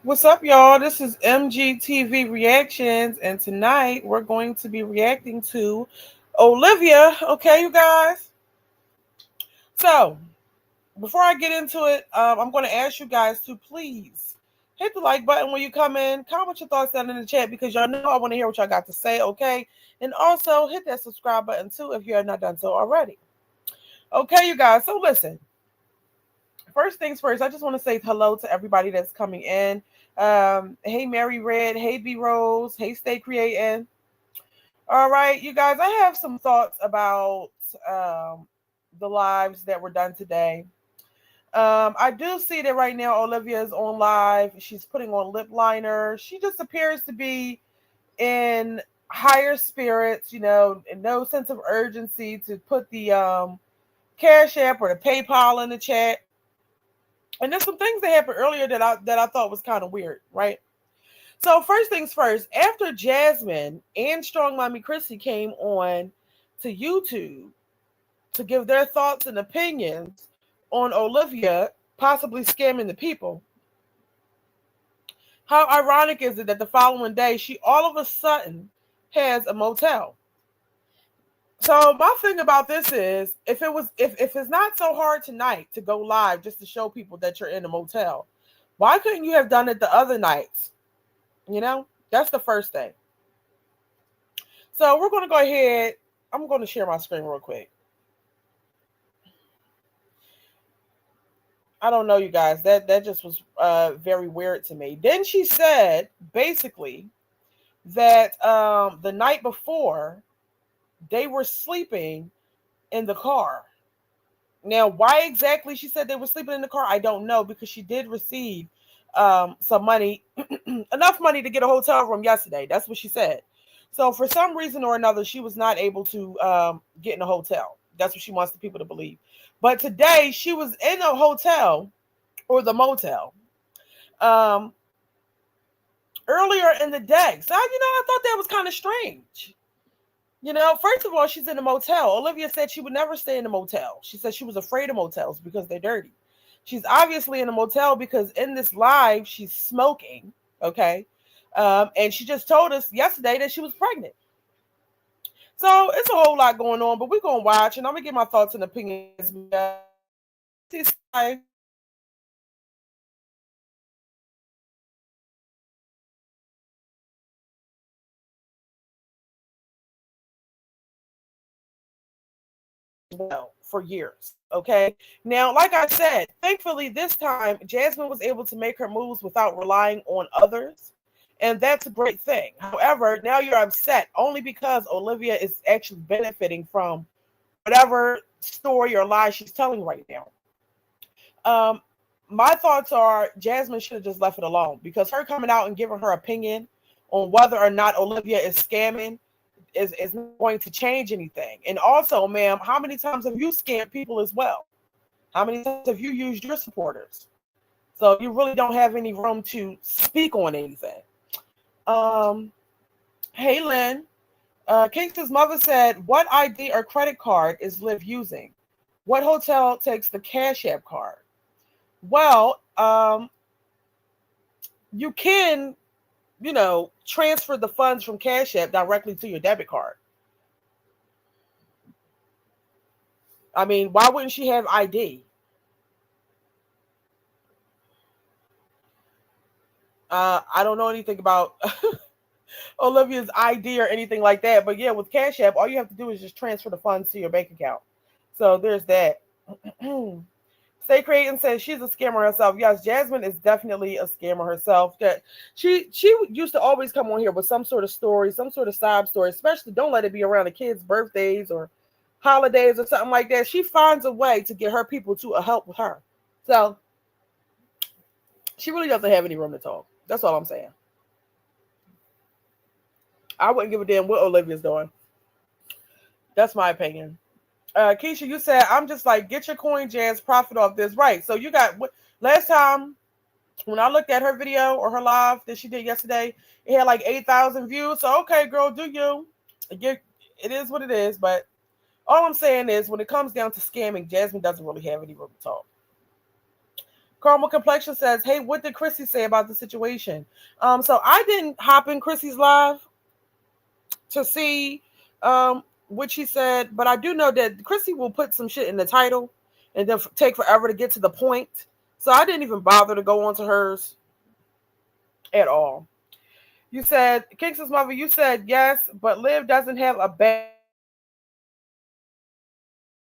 What's up, y'all? This is MGTV Reactions, and tonight we're going to be reacting to Olivia. Okay, you guys? So, before I get into it, I'm going to ask you guys to please hit the like button when you come in. Comment your thoughts down in the chat because y'all know I want to hear what y'all got to say, okay? And also hit that subscribe button too if you have not done so already. Okay, you guys, so listen. First things first, I just want to say hello to everybody that's coming in. Hey, Mary Red. Hey, B Rose. Hey, Stay Creating. All right, you guys, I have some thoughts about the lives that were done today. I do see that right now Olivia is on live. She's putting on lip liner. She just appears to be in higher spirits, and no sense of urgency to put the Cash App or the PayPal in the chat. And there's some things that happened earlier that I thought was kind of weird, right? So first things first, after Jasmine and Strong Mommy Chrissy came on to YouTube to give their thoughts and opinions on Olivia possibly scamming the people, how ironic is it that the following day she all of a sudden has a motel? So my thing about this is if it's not so hard tonight to go live just to show people that you're in a motel, why couldn't you have done it the other nights? That's the first thing. So we're going to go ahead. I'm going to share my screen real quick. I don't know, you guys. That just was very weird to me. Then she said basically that the night before they were sleeping in the car. Now, why exactly she said they were sleeping in the car, I don't know, because she did receive some money, enough money to get a hotel room yesterday. That's what she said. So for some reason or another, she was not able to get in a hotel. That's what she wants the people to believe. But today she was in a hotel or the motel earlier in the day. So, I thought that was kind of strange. First of all, she's in a motel. Olivia said she would never stay in a motel. She said she was afraid of motels because they're dirty. She's obviously in a motel because in this live, she's smoking. Okay. And she just told us yesterday that she was pregnant. So it's a whole lot going on, but we're going to watch and I'm going to get my thoughts and opinions. Well for years. Okay. Now, like I said, thankfully this time Jasmine was able to make her moves without relying on others. And that's a great thing. However, now you're upset only because Olivia is actually benefiting from whatever story or lie she's telling right now. Um, my thoughts are Jasmine should have just left it alone because her coming out and giving her opinion on whether or not Olivia is scamming is not going to change anything. And also, ma'am, how many times have you scammed people as well? How many times have you used your supporters? So you really don't have any room to speak on anything. Hey, Lynn. Kingston's mother said, what ID or credit card is Liv using? What hotel takes the Cash App card? Well, you can, transfer the funds from Cash App directly to your debit card. I mean, why wouldn't she have ID? I don't know anything about Olivia's ID or anything like that. But yeah, with Cash App, all you have to do is just transfer the funds to your bank account. So there's that. Stay Creating says she's a scammer herself. Yes, Jasmine is definitely a scammer herself. That she used to always come on here with some sort of story, some sort of sob story, especially don't let it be around the kids' birthdays or holidays or something like that. She finds a way to get her people to help with her. So she really doesn't have any room to talk. That's all I'm saying. I wouldn't give a damn what Olivia's doing. That's my opinion. Keisha, you said, I'm just like, get your coin, Jazz, profit off this. Right. So you got, last time when I looked at her video or her live that she did yesterday, it had like 8,000 views. So, okay, girl, do you. It is what it is. But all I'm saying is when it comes down to scamming, Jasmine doesn't really have any room to talk. Caramel Complexion says, hey, what did Chrissy say about the situation? So I didn't hop in Chrissy's live to see what she said, but I do know that Chrissy will put some shit in the title and then take forever to get to the point. So I didn't even bother to go onto hers at all. You said, Kingston's mother, you said yes, but Liv doesn't have a bad mood because she was pregnant. Yes, she does.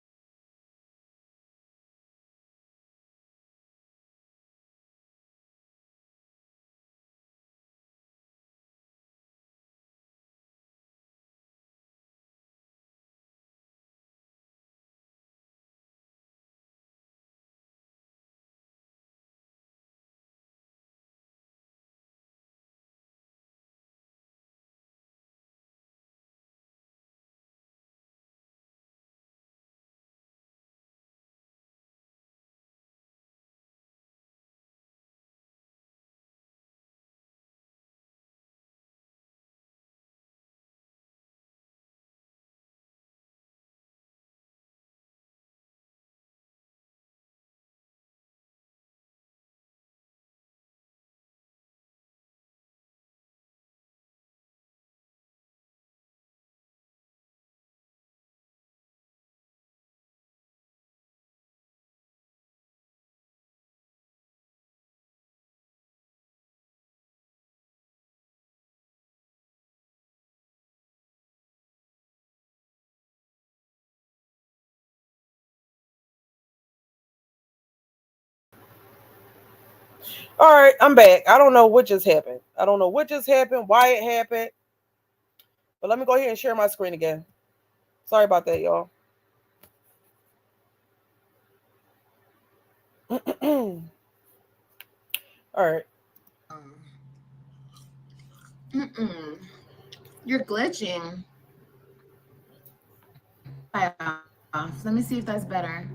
All right, I'm back. I don't know what just happened. I don't know what just happened, why it happened, but let me go ahead and share my screen again. Sorry about that, y'all. All right. Mm-mm. You're glitching. Let me see if that's better.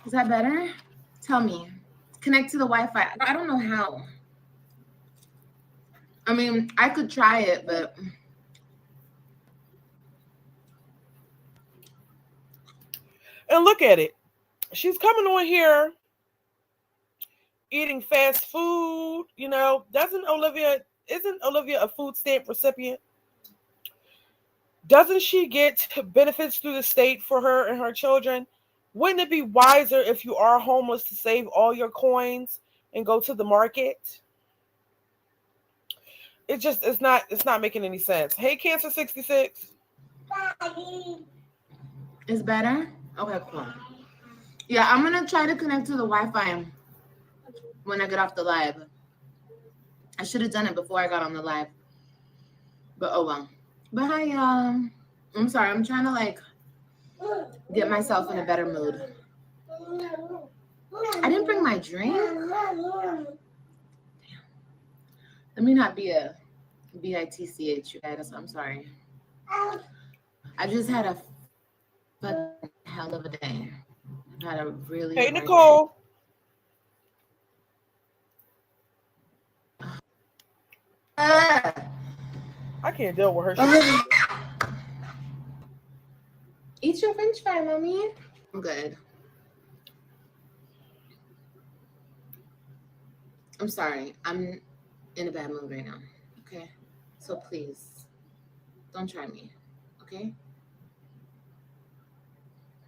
Is that better? Tell me. Connect to the Wi-Fi. I don't know how. I mean, I could try it, but And look at it. She's coming on here eating fast food. Isn't Olivia a food stamp recipient? Doesn't she get benefits through the state for her and her children? Wouldn't it be wiser if you are homeless to save all your coins and go to the market? It's not making any sense. Hey, Cancer 66. it's better? Okay, cool. Yeah, I'm gonna try to connect to the Wi-Fi when I get off the live. I should have done it before I got on the live. But oh well. But hi y'all. I'm sorry, I'm trying to get myself in a better mood. I didn't bring my drink. Let me not be a bitch, you guys. I'm sorry. I just had a fucking hell of a day. I've had a really Hey, hard day. Nicole. I can't deal with her shit. Eat your French fry, mommy. I'm good. I'm sorry. I'm in a bad mood right now. Okay. So please don't try me. Okay.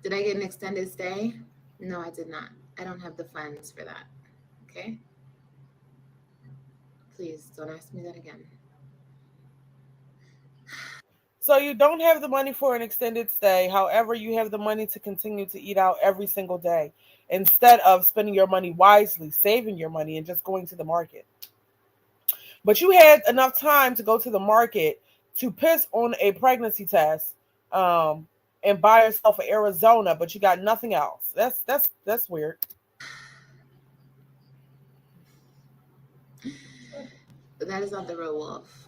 Did I get an extended stay? No, I did not. I don't have the funds for that. Okay. Please don't ask me that again. So you don't have the money for an extended stay. However, you have the money to continue to eat out every single day instead of spending your money wisely, saving your money, and just going to the market. But you had enough time to go to the market to piss on a pregnancy test um, and buy yourself an Arizona, but you got nothing else. That's weird. But that is not the real wolf.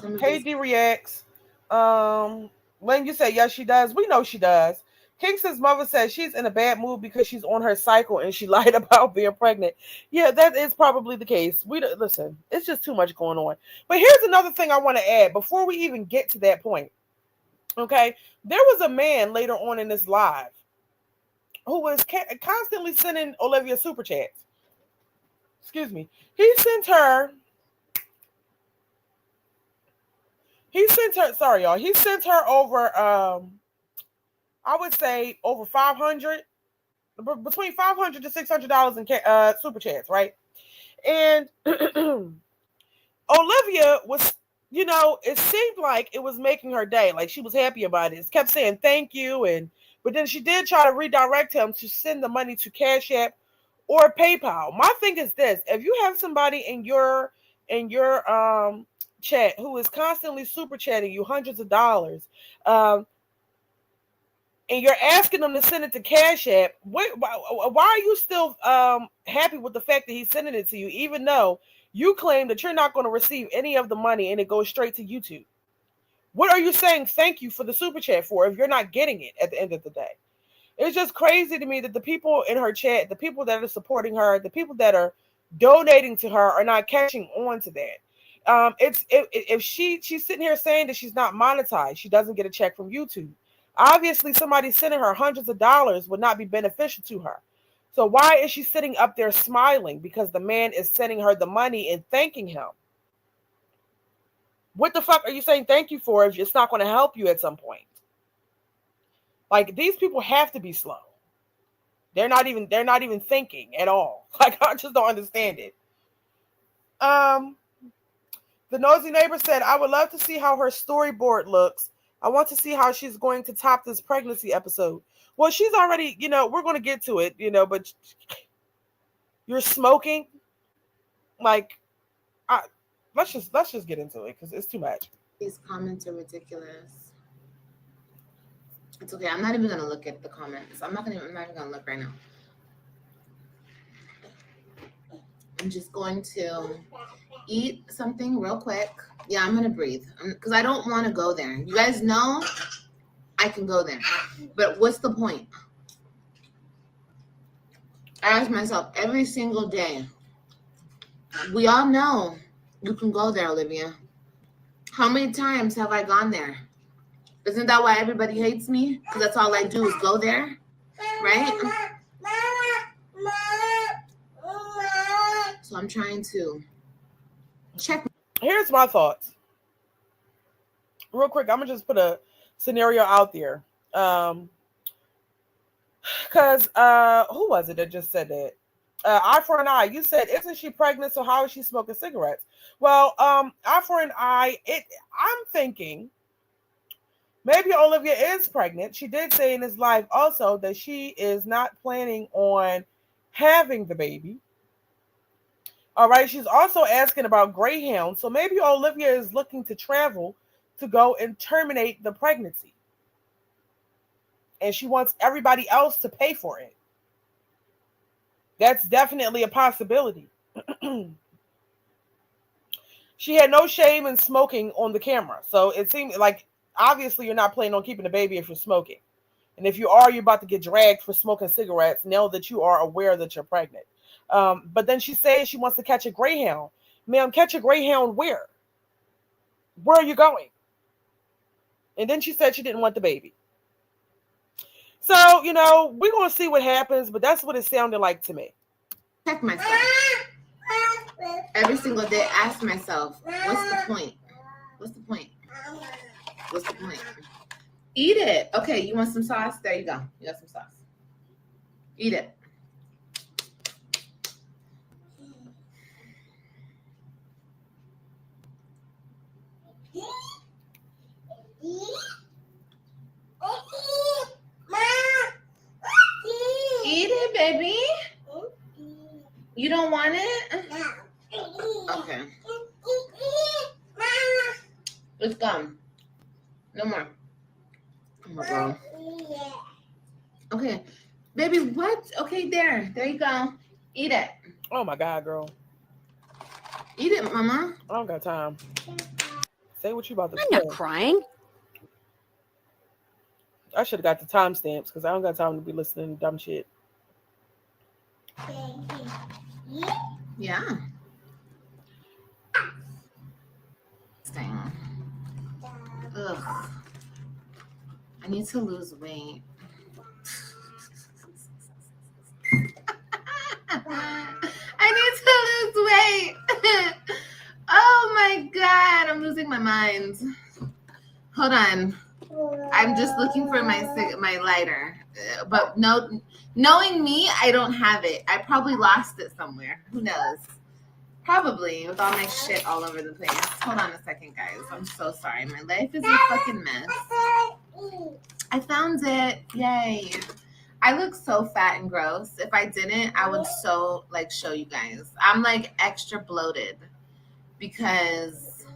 Some of Hey, this. D reacts. When you say yes, she does. We know she does. Kingston's mother says she's in a bad mood because she's on her cycle and she lied about being pregnant. Yeah, that is probably the case. Listen. It's just too much going on. But here's another thing I want to add before we even get to that point. Okay, there was a man later on in this live who was constantly sending Olivia super chats. Excuse me. He sent her. He sent her. Sorry, y'all. He sent her over. I would say over 500, between $500 to $600 in super chats, right? And Olivia was, it seemed like it was making her day. Like she was happy about it. It kept saying thank you, but then she did try to redirect him to send the money to Cash App or PayPal. My thing is this: if you have somebody in your chat who is constantly super chatting you hundreds of dollars, and you're asking them to send it to Cash App, why are you still happy with the fact that he's sending it to you, even though you claim that you're not going to receive any of the money and it goes straight to YouTube? What are you saying thank you for the super chat for if you're not getting it at the end of the day? It's just crazy to me that the people in her chat, the people that are supporting her, the people that are donating to her are not catching on to that. If she's sitting here saying that she's not monetized, she doesn't get a check from YouTube. Obviously, somebody sending her hundreds of dollars would not be beneficial to her. So why is she sitting up there smiling because the man is sending her the money and thanking him? What the fuck are you saying thank you for if it's not going to help you at some point? Like, these people have to be slow. They're not even thinking at all. Like, I just don't understand it. The nosy neighbor said, I would love to see how her storyboard looks. I want to see how she's going to top this pregnancy episode. Well, she's already, we're going to get to it, but you're smoking. Like, let's just get into it because it's too much. These comments are ridiculous. It's okay. I'm not even gonna look at the comments. I'm not even gonna look right now. I'm just going to eat something real quick. Yeah, I'm gonna breathe because I don't want to go there. You guys know I can go there, but what's the point? I ask myself every single day. We all know you can go there, Olivia. How many times have I gone there? Isn't that why everybody hates me? Because that's all I do is go there, right? So I'm trying to check. Here's my thoughts. Real quick, I'm going to just put a scenario out there. Because who was it that just said that? Eye for an eye. You said, isn't she pregnant? So how is she smoking cigarettes? Well, eye for an eye. I'm thinking maybe Olivia is pregnant. She did say in his life also that she is not planning on having the baby. All right. She's also asking about Greyhound. So maybe Olivia is looking to travel to go and terminate the pregnancy. And she wants everybody else to pay for it. That's definitely a possibility. She had no shame in smoking on the camera. So it seemed like obviously you're not planning on keeping the baby if you're smoking. And if you are, you're about to get dragged for smoking cigarettes now that you are aware that you're pregnant. But then she says she wants to catch a Greyhound. Ma'am, catch a Greyhound where? Where are you going? And then she said she didn't want the baby. So, we're going to see what happens, but that's what it sounded like to me. Check myself. Every single day, ask myself, what's the point? What's the point? What's the point? Eat it. Okay, you want some sauce? There you go. You got some sauce. Eat it. Eat it, baby. You don't want it? Okay. It's gone. No more. Oh my God. Okay. Baby, what? Okay, there. There you go. Eat it. Oh my God, girl. Eat it, mama. I don't got time. Say what you about to say. I'm not crying. I should have got the timestamps because I don't got time to be listening to dumb shit. Yeah. Ugh. I need to lose weight. Wait. Oh my God. I'm losing my mind. Hold on. I'm just looking for my lighter. But no, knowing me, I don't have it. I probably lost it somewhere. Who knows? Probably with all my shit all over the place. Hold on a second, guys. I'm so sorry. My life is a fucking mess. I found it. Yay. I look so fat and gross. If I didn't, I would so like show you guys. I'm like extra bloated because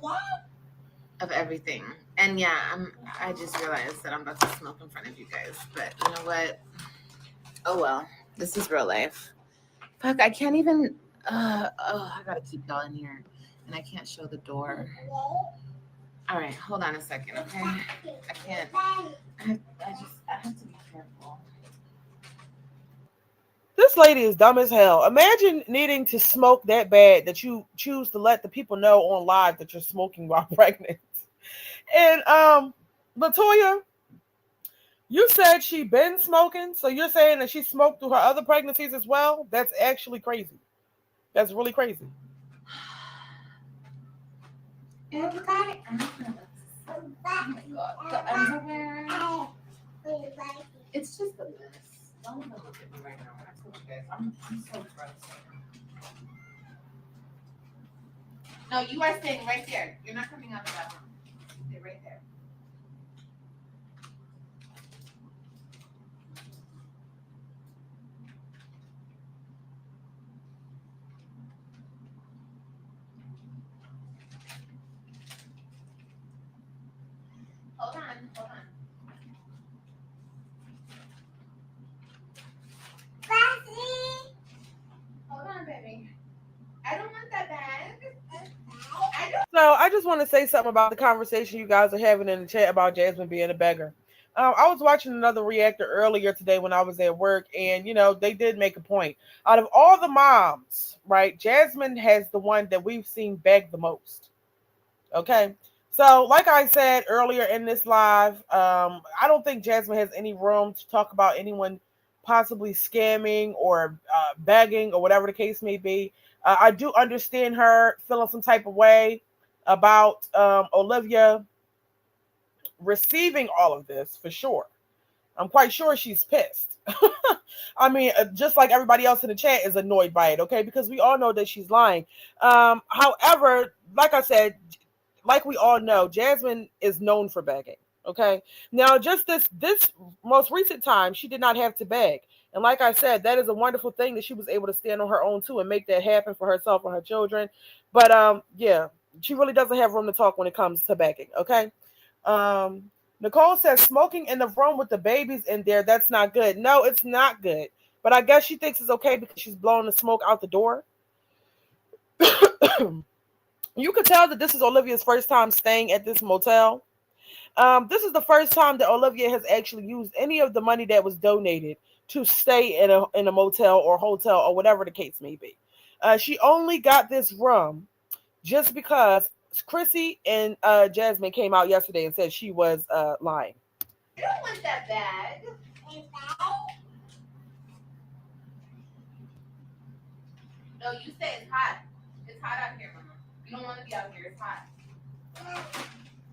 of everything. And yeah, I just realized that I'm about to smoke in front of you guys. But you know what? Oh well. This is real life. Fuck, I can't even I gotta keep y'all in here. And I can't show the door. All right, hold on a second, okay? I can't. I have to be careful. This lady is dumb as hell. Imagine needing to smoke that bad that you choose to let the people know on live that you're smoking while pregnant. And Latoya, you said she been smoking, so you're saying that she smoked through her other pregnancies as well? That's actually crazy. That's really crazy. Everybody, oh my God, the underwear. It's just a mess. Don't even look at me right now. I told you guys, I'm so gross. No, you are staying right there. You're not coming out of that room. Stay right there. Hold on, hold on. Hold on, baby. I don't want that bag. So I just want to say something about the conversation you guys are having in the chat about Jasmine being a beggar. I was watching another reactor earlier today when I was at work, and they did make a point. Out of all the moms, right, Jasmine has the one that we've seen beg the most. Okay. So, like I said earlier in this live, I don't think Jasmine has any room to talk about anyone possibly scamming or begging or whatever the case may be. I do understand her feeling some type of way about Olivia receiving all of this for sure. I'm quite sure she's pissed. I mean, just like everybody else in the chat is annoyed by it, okay? Because we all know that she's lying. However, like I said, like we all know, Jasmine is known for begging. Okay. Now, just this most recent time, she did not have to beg, and like I said, that is a wonderful thing that she was able to stand on her own too and make that happen for herself and her children. But yeah, she really doesn't have room to talk when it comes to begging. Okay. Nicole says smoking in the room with the babies in there, that's not good. No, it's not good. But I guess she thinks it's okay because she's blowing the smoke out the door. You could tell that this is Olivia's first time staying at this motel. This is the first time that Olivia has actually used any of the money that was donated to stay in a motel or hotel or whatever the case may be. She only got this room just because Chrissy and Jasmine came out yesterday and said she was lying. I don't want that bag. No, you say it's hot. It's hot out here, Mama. You don't want to be out here. It's hot.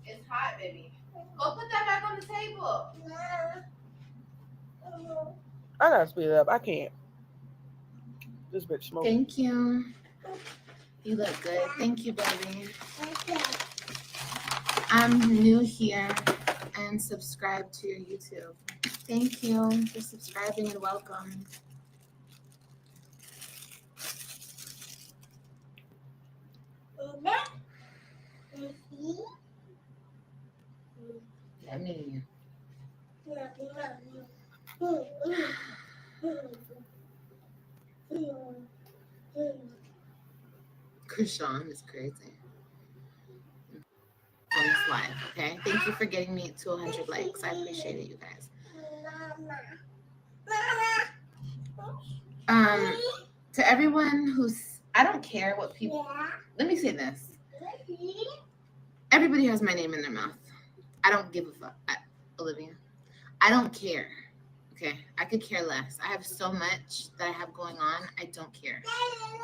It's hot, baby. Go put that back on the table. I gotta speed it up. I can't. This bitch smoking. Thank you. You look good. Thank you, baby. I'm new here and subscribe to your YouTube. Thank you for subscribing and welcome. Yummy. Krishan is crazy. On this live, okay? Thank you for getting me to 100 likes. I appreciate it, you guys. To everyone who's, I don't care what people. Let me say this. Everybody has my name in their mouth. I don't give a fuck, Olivia. I don't care. Okay, I could care less. I have so much that I have going on. I don't care.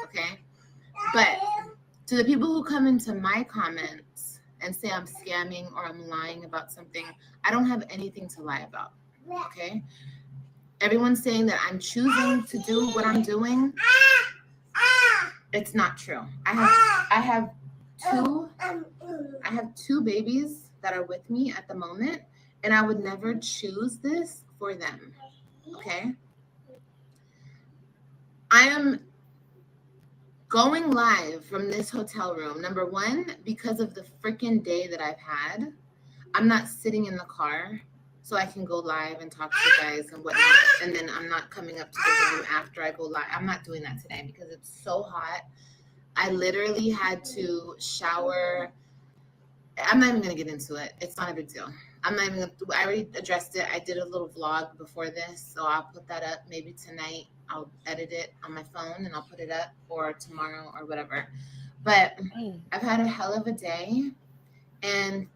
Okay. But to the people who come into my comments and say I'm scamming or I'm lying about something, I don't have anything to lie about. Okay? Everyone's saying that I'm choosing to do what I'm doing. It's not true. I have two babies that are with me at the moment, and I would never choose this for them. Okay? I am going live from this hotel room. Number one, because of the freaking day that I've had. I'm not sitting in the car, so I can go live and talk to you guys and whatnot. And then I'm not coming up to the room after I go live. I'm not doing that today because it's so hot. I literally had to shower. I'm not even going to get into it. It's not a big deal. I'm not even going to, I already addressed it. I did a little vlog before this, so I'll put that up maybe tonight. I'll edit it on my phone and I'll put it up, or tomorrow or whatever. But I've had a hell of a day. And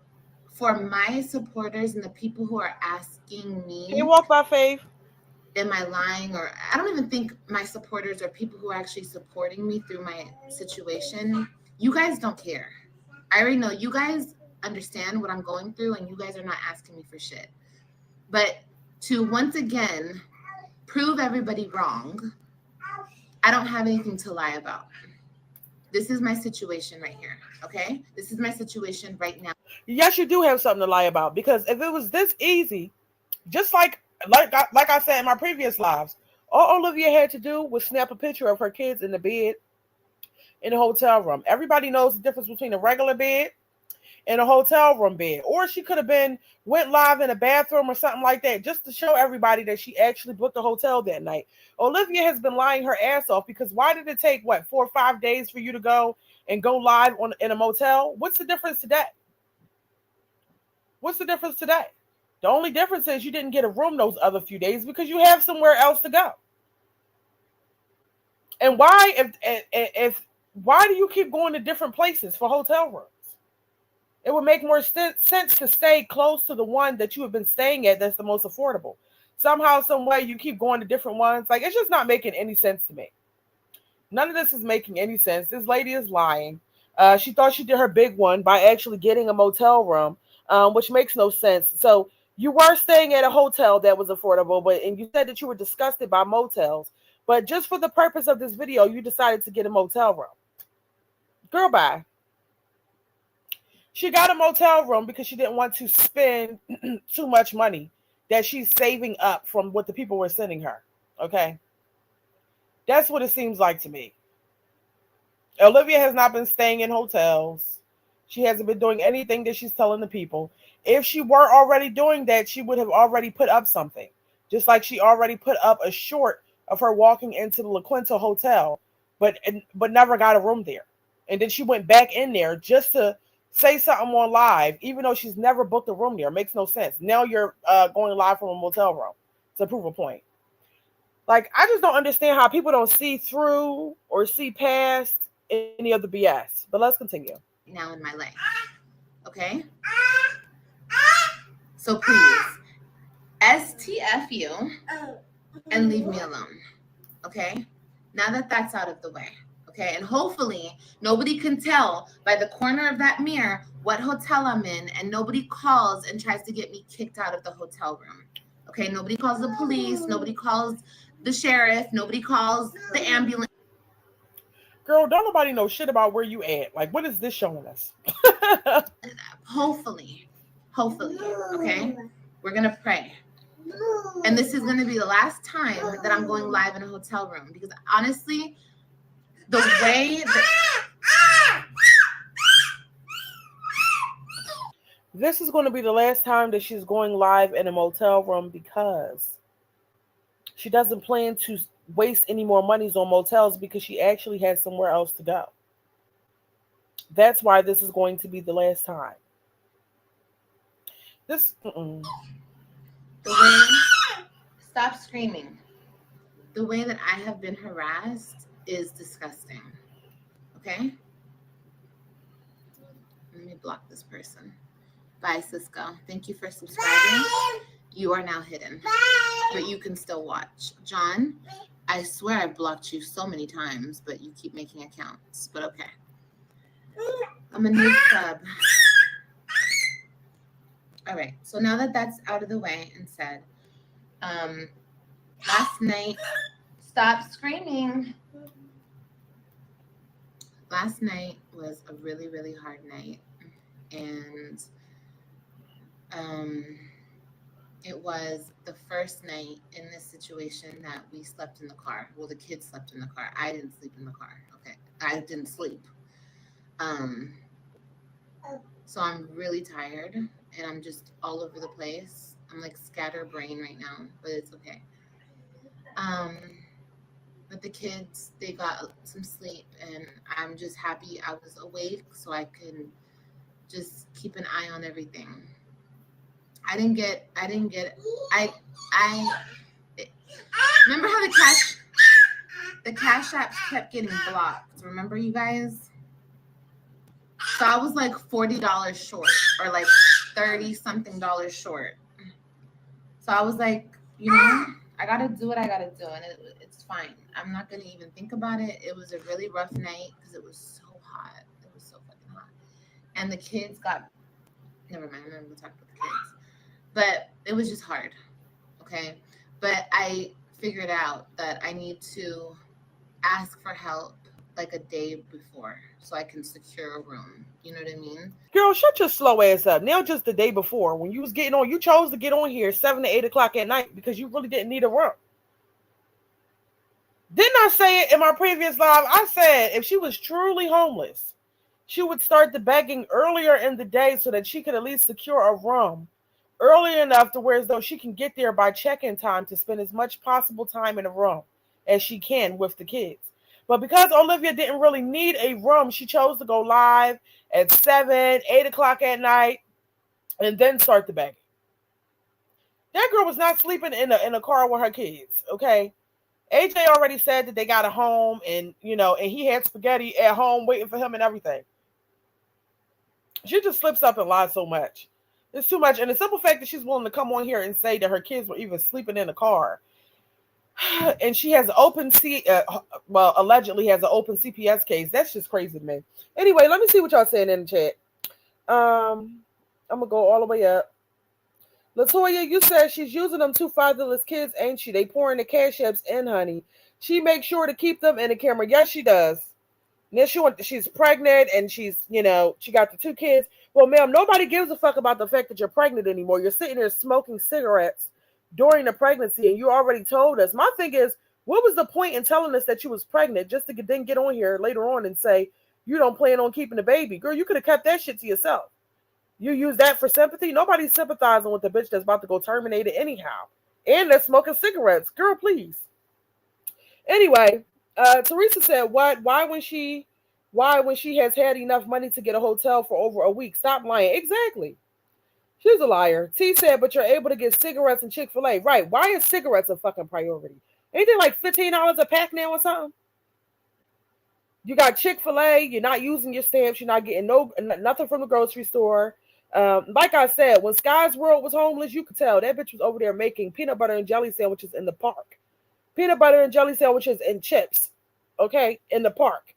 for my supporters and the people who are asking me, Can you walk by faith? am I lying? Or I don't even think my supporters are people who are actually supporting me through my situation. You guys don't care. I already know you guys understand what I'm going through, and you guys are not asking me for shit. But to once again prove everybody wrong, I don't have anything to lie about. This is my situation right here. Okay? This is my situation right now. Yes, you do have something to lie about, because if it was this easy, just like I said in my previous lives, all Olivia had to do was snap a picture of her kids in the bed in a hotel room. Everybody knows the difference between a regular bed and a hotel room bed. Or she could have went live in a bathroom or something like that, just to show everybody that she actually booked a hotel that night. Olivia has been lying her ass off, because why did it take 4 or 5 days for you to go live in a motel? What's the difference today? What's the difference today? The only difference is you didn't get a room those other few days because you have somewhere else to go. And if why do you keep going to different places for hotel rooms? It would make more sense to stay close to the one that you have been staying at that's the most affordable. Somehow, some way, you keep going to different ones. Like, it's just not making any sense to me. None of this is making any sense. This lady is lying. She thought she did her big one by actually getting a motel room, which makes no sense. So you were staying at a hotel that was affordable, and you said that you were disgusted by motels. But just for the purpose of this video, you decided to get a motel room. Girl, bye. She got a motel room because she didn't want to spend too much money that she's saving up from what the people were sending her. Okay? That's what it seems like to me. Olivia has not been staying in hotels. She hasn't been doing anything that she's telling the people. If she were already doing that, she would have already put up something. Just like she already put up a short of her walking into the La Quinta Hotel, but never got a room there. And then she went back in there just to say something on live, even though she's never booked a room there. It makes no sense. Now you're going live from a motel room to prove a point. Like, I just don't understand how people don't see through or see past any of the BS. But let's continue. Now in my life. Okay? So please, STFU and leave me alone. Okay? Now that that's out of the way. Okay? And hopefully nobody can tell by the corner of that mirror what hotel I'm in, and nobody calls and tries to get me kicked out of the hotel room. Okay? Nobody calls the police. Nobody calls the sheriff. Nobody calls the ambulance. Girl, don't nobody know shit about where you at. Like, what is this showing us? Hopefully. Okay? We're going to pray. And this is going to be the last time that I'm going live in a hotel room, because honestly, the way that this is going to be the last time that she's going live in a motel room, because she doesn't plan to waste any more monies on motels, because she actually has somewhere else to go. That's why this is going to be the last time. The way, stop screaming. The way that I have been harassed is disgusting. Okay? Let me block this person. Bye, Cisco. Thank you for subscribing. You are now hidden, but you can still watch. John, I swear I've blocked you so many times, but you keep making accounts. But okay. I'm a new sub. All right. So now that that's out of the way and said, um, last night, stop screaming. Last night was a really, really hard night. And um, it was the first night in this situation that we slept in the car. Well, the kids slept in the car. I didn't sleep in the car. Okay. I didn't sleep. Um, so I'm really tired and I'm just all over the place. I'm like scatterbrained right now, but it's okay. Um, but the kids, they got some sleep and I'm just happy I was awake so I can just keep an eye on everything. I didn't get, I, remember how the cash apps kept getting blocked. Remember you guys? So I was like $40 short or like 30 something dollars short. So I was like, I got to do what I got to do. And it's fine. I'm not going to even think about it. It was a really rough night because it was so hot. It was so fucking hot. And the kids got, never mind. I'm not going to talk about the kids. But it was just hard. Okay. But I figured out that I need to ask for help like a day before so I can secure a room. You know what I mean? Girl, shut your slow ass up. Now, just the day before, when you was getting on, you chose to get on here 7 to 8 o'clock at night because you really didn't need a room. Didn't I say it in my previous live? I said if she was truly homeless, she would start the begging earlier in the day so that she could at least secure a room early enough to where as though she can get there by check-in time to spend as much possible time in a room as she can with the kids. But because Olivia didn't really need a room, she chose to go live at 7, 8 o'clock at night and then start the begging. That girl was not sleeping in a car with her kids, okay? AJ already said that they got a home and, and he had spaghetti at home waiting for him and everything. She just slips up and lies so much. It's too much. And the simple fact that she's willing to come on here and say that her kids were even sleeping in the car. And she has allegedly has an open CPS case. That's just crazy to me. Anyway, let me see what y'all saying in the chat. I'm going to go all the way up. Latoya, you said she's using them two fatherless kids, ain't she? They pouring the cash apps in, honey. She makes sure to keep them in the camera. Yes, she does. Then she's pregnant and she got the two kids. Well, ma'am, nobody gives a fuck about the fact that you're pregnant anymore. You're sitting there smoking cigarettes during the pregnancy and you already told us. My thing is, what was the point in telling us that you was pregnant just to then get on here later on and say you don't plan on keeping the baby? Girl, you could have kept that shit to yourself. You use that for sympathy? Nobody's sympathizing with the bitch that's about to go terminate it anyhow. And they're smoking cigarettes. Girl, please. Anyway, Teresa said, "What? Why when she has had enough money to get a hotel for over a week? Stop lying." Exactly. She's a liar. T said, "But you're able to get cigarettes and Chick-fil-A. Right? Why is cigarettes a fucking priority? Ain't they like $15 a pack now or something? You got Chick-fil-A. You're not using your stamps. You're not getting nothing from the grocery store. Like I said, when Sky's World was homeless, you could tell that bitch was over there making peanut butter and jelly sandwiches in the park. Peanut butter and jelly sandwiches and chips, okay, in the park.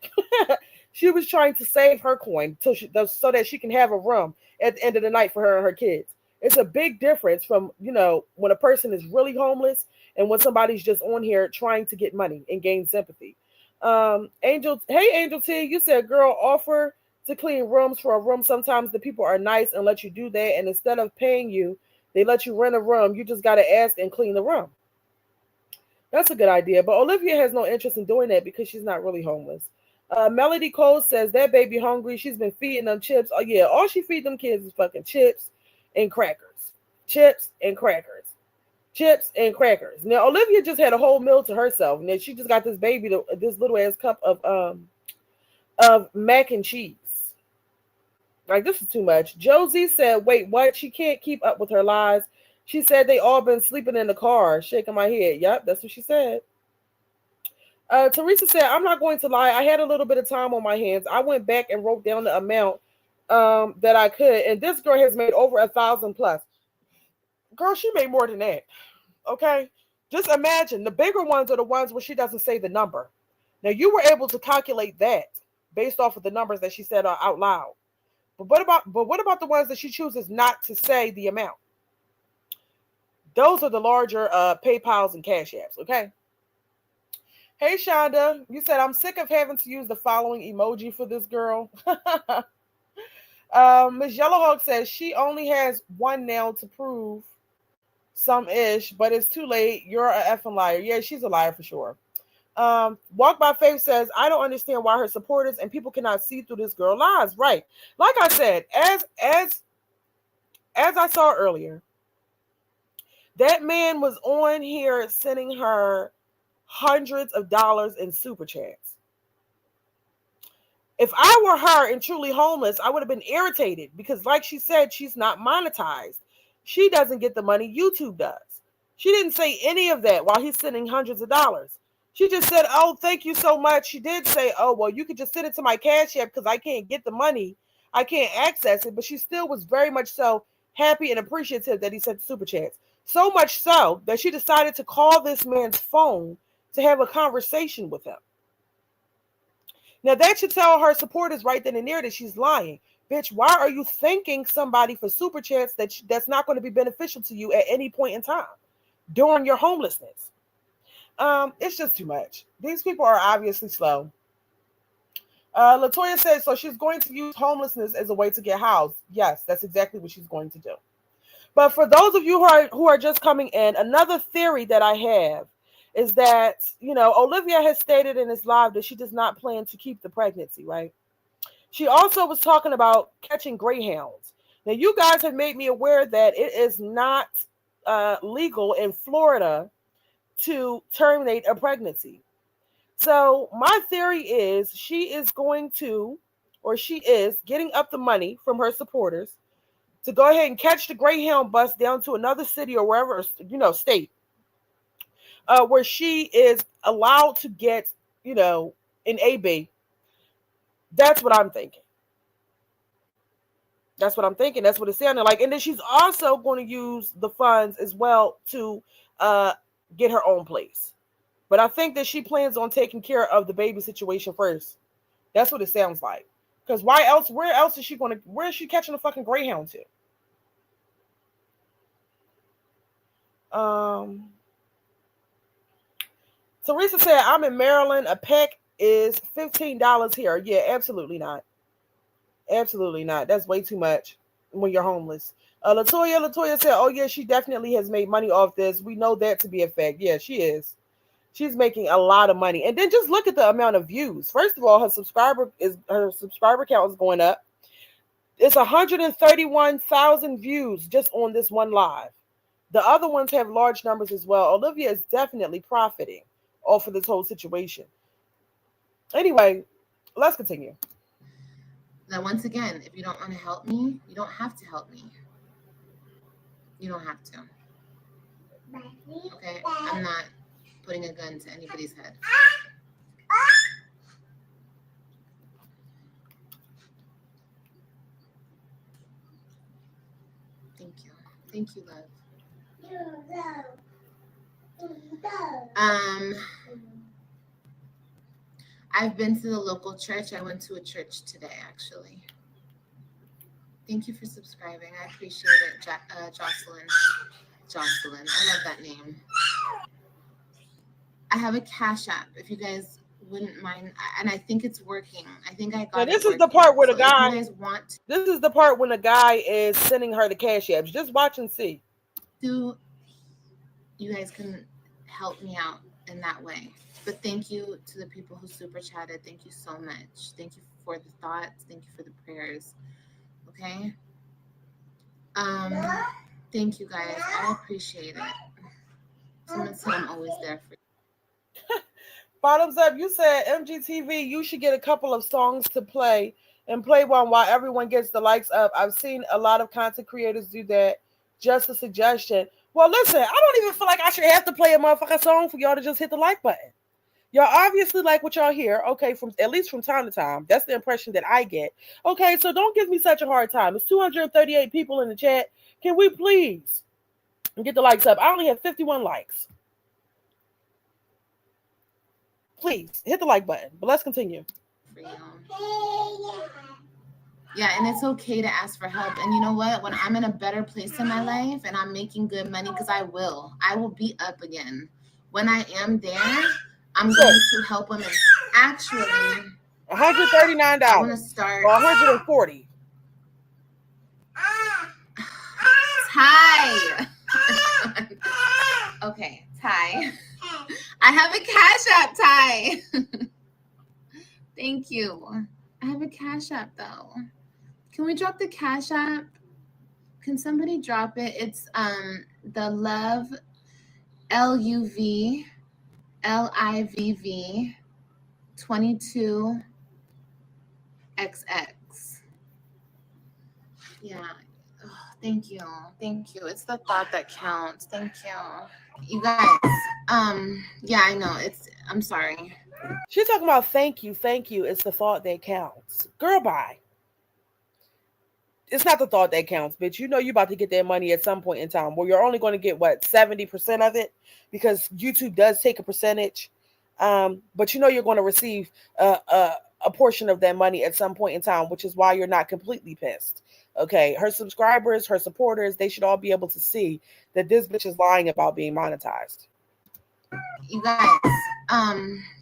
She was trying to save her coin so that she can have a room at the end of the night for her and her kids. It's a big difference from, when a person is really homeless and when somebody's just on here trying to get money and gain sympathy. Angel T, you said, girl, offer to clean rooms for a room. Sometimes the people are nice and let you do that. And instead of paying you, they let you rent a room. You just got to ask and clean the room. That's a good idea. But Olivia has no interest in doing that because she's not really homeless. Melody Cole says that baby hungry. She's been feeding them chips. Oh, yeah. All she feed them kids is fucking chips and crackers. Chips and crackers. Chips and crackers. Now, Olivia just had a whole meal to herself. And then she just got this this little ass cup of mac and cheese. Like, this is too much. Josie said, wait, what? She can't keep up with her lies. She said they all been sleeping in the car, shaking my head. Yep, that's what she said. Teresa said, I'm not going to lie. I had a little bit of time on my hands. I went back and wrote down the amount that I could. And this girl has made over 1,000 plus. Girl, she made more than that. Okay? Just imagine the bigger ones are the ones where she doesn't say the number. Now you were able to calculate that based off of the numbers that she said out loud. But what about the ones that she chooses not to say the amount? Those are the larger PayPal's and Cash Apps, okay? Hey Shonda, you said I'm sick of having to use the following emoji for this girl. Miss Yellowhawk says she only has one nail to prove some ish, but it's too late. You're a effing liar. Yeah, she's a liar for sure. Walk by Faith says, I don't understand why her supporters and people cannot see through this girl lies. Right. Like I said, as I saw earlier, that man was on here sending her hundreds of dollars in super chats. If I were her and truly homeless, I would have been irritated because, like she said, she's not monetized. She doesn't get the money, YouTube does. She didn't say any of that while he's sending hundreds of dollars. She just said, oh, thank you so much. She did say, oh, well, you could just send it to my Cash App because I can't get the money. I can't access it. But she still was very much so happy and appreciative that he sent super chats. So much so that she decided to call this man's phone to have a conversation with him. Now, that should tell her supporters right then and there that she's lying. Bitch, why are you thanking somebody for super chats that's not going to be beneficial to you at any point in time during your homelessness? It's just too much. These people are obviously slow. Latoya says, so she's going to use homelessness as a way to get housed. Yes, that's exactly what she's going to do. But for those of you who are just coming in, another theory that I have is that, Olivia has stated in this live that she does not plan to keep the pregnancy, right? She also was talking about catching greyhounds. Now, you guys have made me aware that it is not legal in Florida to terminate a pregnancy. So my theory is she is getting up the money from her supporters to go ahead and catch the Greyhound bus down to another city or wherever, state, where she is allowed to get, an AB. That's what I'm thinking. That's what I'm thinking. That's what it's sounding like. And then she's also going to use the funds as well to get her own place. But I think that she plans on taking care of the baby situation first. That's what it sounds like. Because where else is she going to, where is she catching a fucking Greyhound to? Teresa said, I'm in Maryland. A peck is $15 here. Yeah, absolutely not. Absolutely not. That's way too much when you're homeless. Latoya said, oh yeah, she definitely has made money off this. We know that to be a fact. Yeah, she is. She's making a lot of money. And then just look at the amount of views. First of all, her subscriber count is going up. It's 131,000 views just on this one live. The other ones have large numbers as well. Olivia is definitely profiting off of this whole situation. Anyway, let's continue. Now, once again, if you don't want to help me, you don't have to help me. You don't have to. Okay? I'm not putting a gun to anybody's head. Thank you. Thank you, love. I've been to the local church. I went to a church today, actually. Thank you for subscribing. I appreciate it, Jocelyn. Jocelyn, I love that name. I have a Cash App, if you guys wouldn't mind, and I think it's working. I think I got now, it. This is the part where the guy. This is the part when the guy is sending her the Cash Apps. Just watch and see. You guys can help me out in that way. But thank you to the people who super chatted. Thank you so much. Thank you for the thoughts. Thank you for the prayers. Okay. Thank you guys. I appreciate it. Someone said I'm always there for you. Bottoms up. You said MGTV, you should get a couple of songs to play and play one while everyone gets the likes up. I've seen a lot of content creators do that. Just a suggestion. Well, listen, I don't even feel like I should have to play a motherfucking song for y'all to just hit the like button. Y'all obviously like what y'all hear, okay, at least from time to time. That's the impression that I get. Okay, so don't give me such a hard time. It's 238 people in the chat. Can we please get the likes up? I only have 51 likes. Please hit the like button. But let's continue. For you. Yeah, and it's okay to ask for help. And you know what? When I'm in a better place in my life and I'm making good money, because I will be up again. When I am there, I'm going to help women. Actually, $139. I want to start. Or 140. Ty. Okay, Ty. I have a Cash App, Ty. Thank you. I have a Cash App though. Can we drop the Cash App? Can somebody drop it? It's the Love LUV LIVV 22XX. Yeah. Oh, thank you. Thank you. It's the thought that counts. Thank you. You guys, yeah, I know. I'm sorry. She's talking about thank you. It's the thought that counts. Girl, bye. It's not the thought that counts, bitch. You know you're about to get that money at some point in time. Well, you're only going to get, what, 70% of it? Because YouTube does take a percentage. But you know you're going to receive a portion of that money at some point in time, which is why you're not completely pissed. Okay, her subscribers, her supporters, they should all be able to see that this bitch is lying about being monetized. You guys,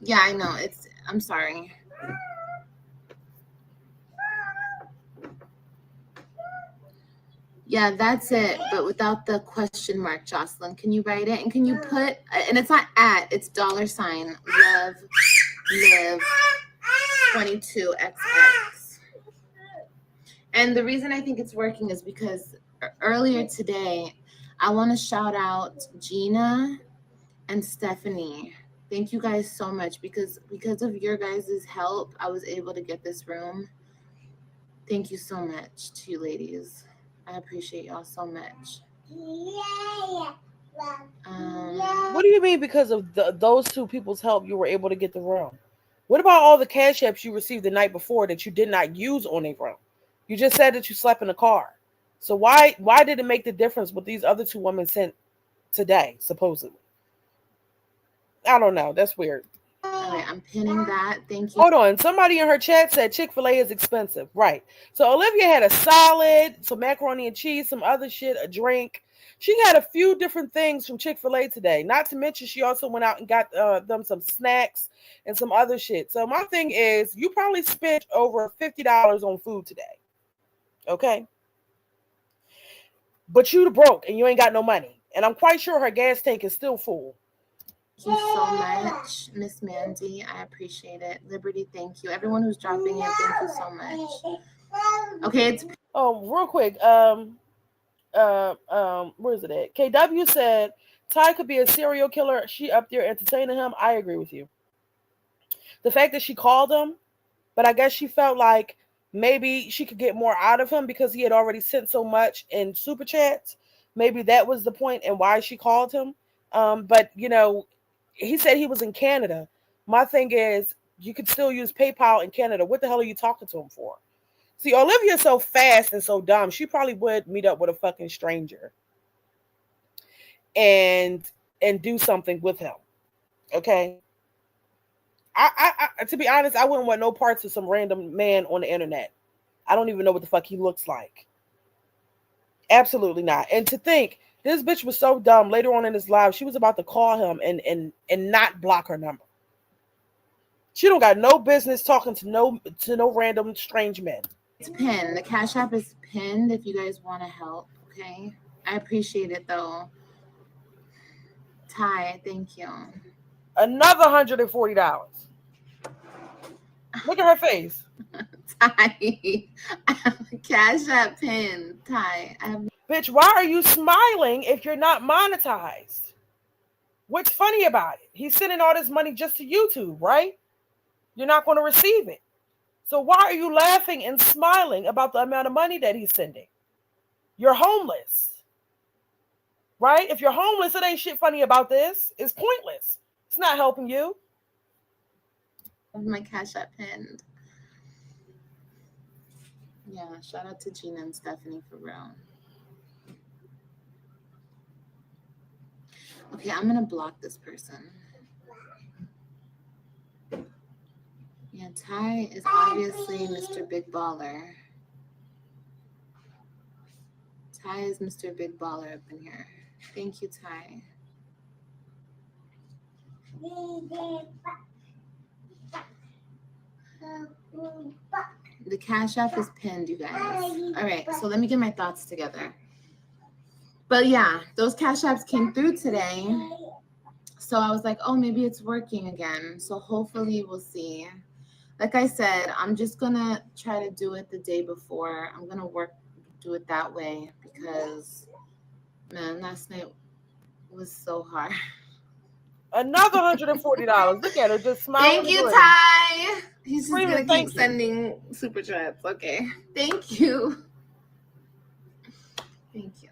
yeah, I know. I'm sorry. Yeah, that's it, but without the question mark, Jocelyn. Can you write it? And can you put, and it's not at, it's $ love live 22XX. And the reason I think it's working is because earlier today, I want to shout out Gina and Stephanie. Thank you guys so much because of your guys' help, I was able to get this room. Thank you so much to you ladies. I appreciate y'all so much. What do you mean because of those two people's help you were able to get the room? What about all the cash apps you received the night before that you did not use on a room? You just said that you slept in a car. So why did it make the difference what these other two women sent today, supposedly? I don't know. That's weird. All right, I'm pinning that. Thank you. Hold on. Somebody in her chat said Chick-fil-A is expensive. Right. So Olivia had a salad, some macaroni and cheese, some other shit, a drink. She had a few different things from Chick-fil-A today. Not to mention she also went out and got them some snacks and some other shit. So my thing is you probably spent over $50 on food today. Okay? But you broke and you ain't got no money. And I'm quite sure her gas tank is still full. Thank you so much, Miss Mandy. I appreciate it. Liberty, thank you. Everyone who's dropping in, thank you so much. Okay, it's real quick. Where is it at? KW said Ty could be a serial killer. She up there entertaining him. I agree with you. The fact that she called him, but I guess she felt like maybe she could get more out of him because he had already sent so much in super chats. Maybe that was the point and why she called him. But you know, he said he was in Canada. My thing is, you could still use PayPal in Canada. What the hell are you talking to him for? See, Olivia's so fast and so dumb. She probably would meet up with a fucking stranger and do something with him. Okay. I to be honest, I wouldn't want no parts of some random man on the internet. I don't even know what the fuck he looks like. Absolutely not. And to think this bitch was so dumb later on in his life, she was about to call him and not block her number. She don't got no business talking to no random strange men. It's pinned. The Cash App is pinned if you guys want to help. Okay. I appreciate it though. Ty, thank you. Another $140. Look at her face. Ty, I have a Cash App pinned. Ty, Bitch, why are you smiling if you're not monetized? What's funny about it? He's sending all this money just to YouTube, right? You're not going to receive it. So why are you laughing and smiling about the amount of money that he's sending? You're homeless, right? If you're homeless, it ain't shit funny about this. It's pointless. It's not helping you. My Cash App pinned. Yeah, shout out to Gina and Stephanie for real. Okay, I'm gonna block this person. Yeah, Ty is obviously Mr. Big Baller. Ty is Mr. Big Baller up in here. Thank you, Ty. The Cash App is pinned, you guys. All right, so let me get my thoughts together. But yeah, those Cash Apps came through today. So I was like, oh, maybe it's working again. So hopefully we'll see. Like I said, I'm just going to try to do it the day before. I'm going to do it that way because, man, last night was so hard. Another $140. Look at her just smiling. Thank you, Ty. He's just going to keep you. sending super chats. Okay. Thank you. Thank you.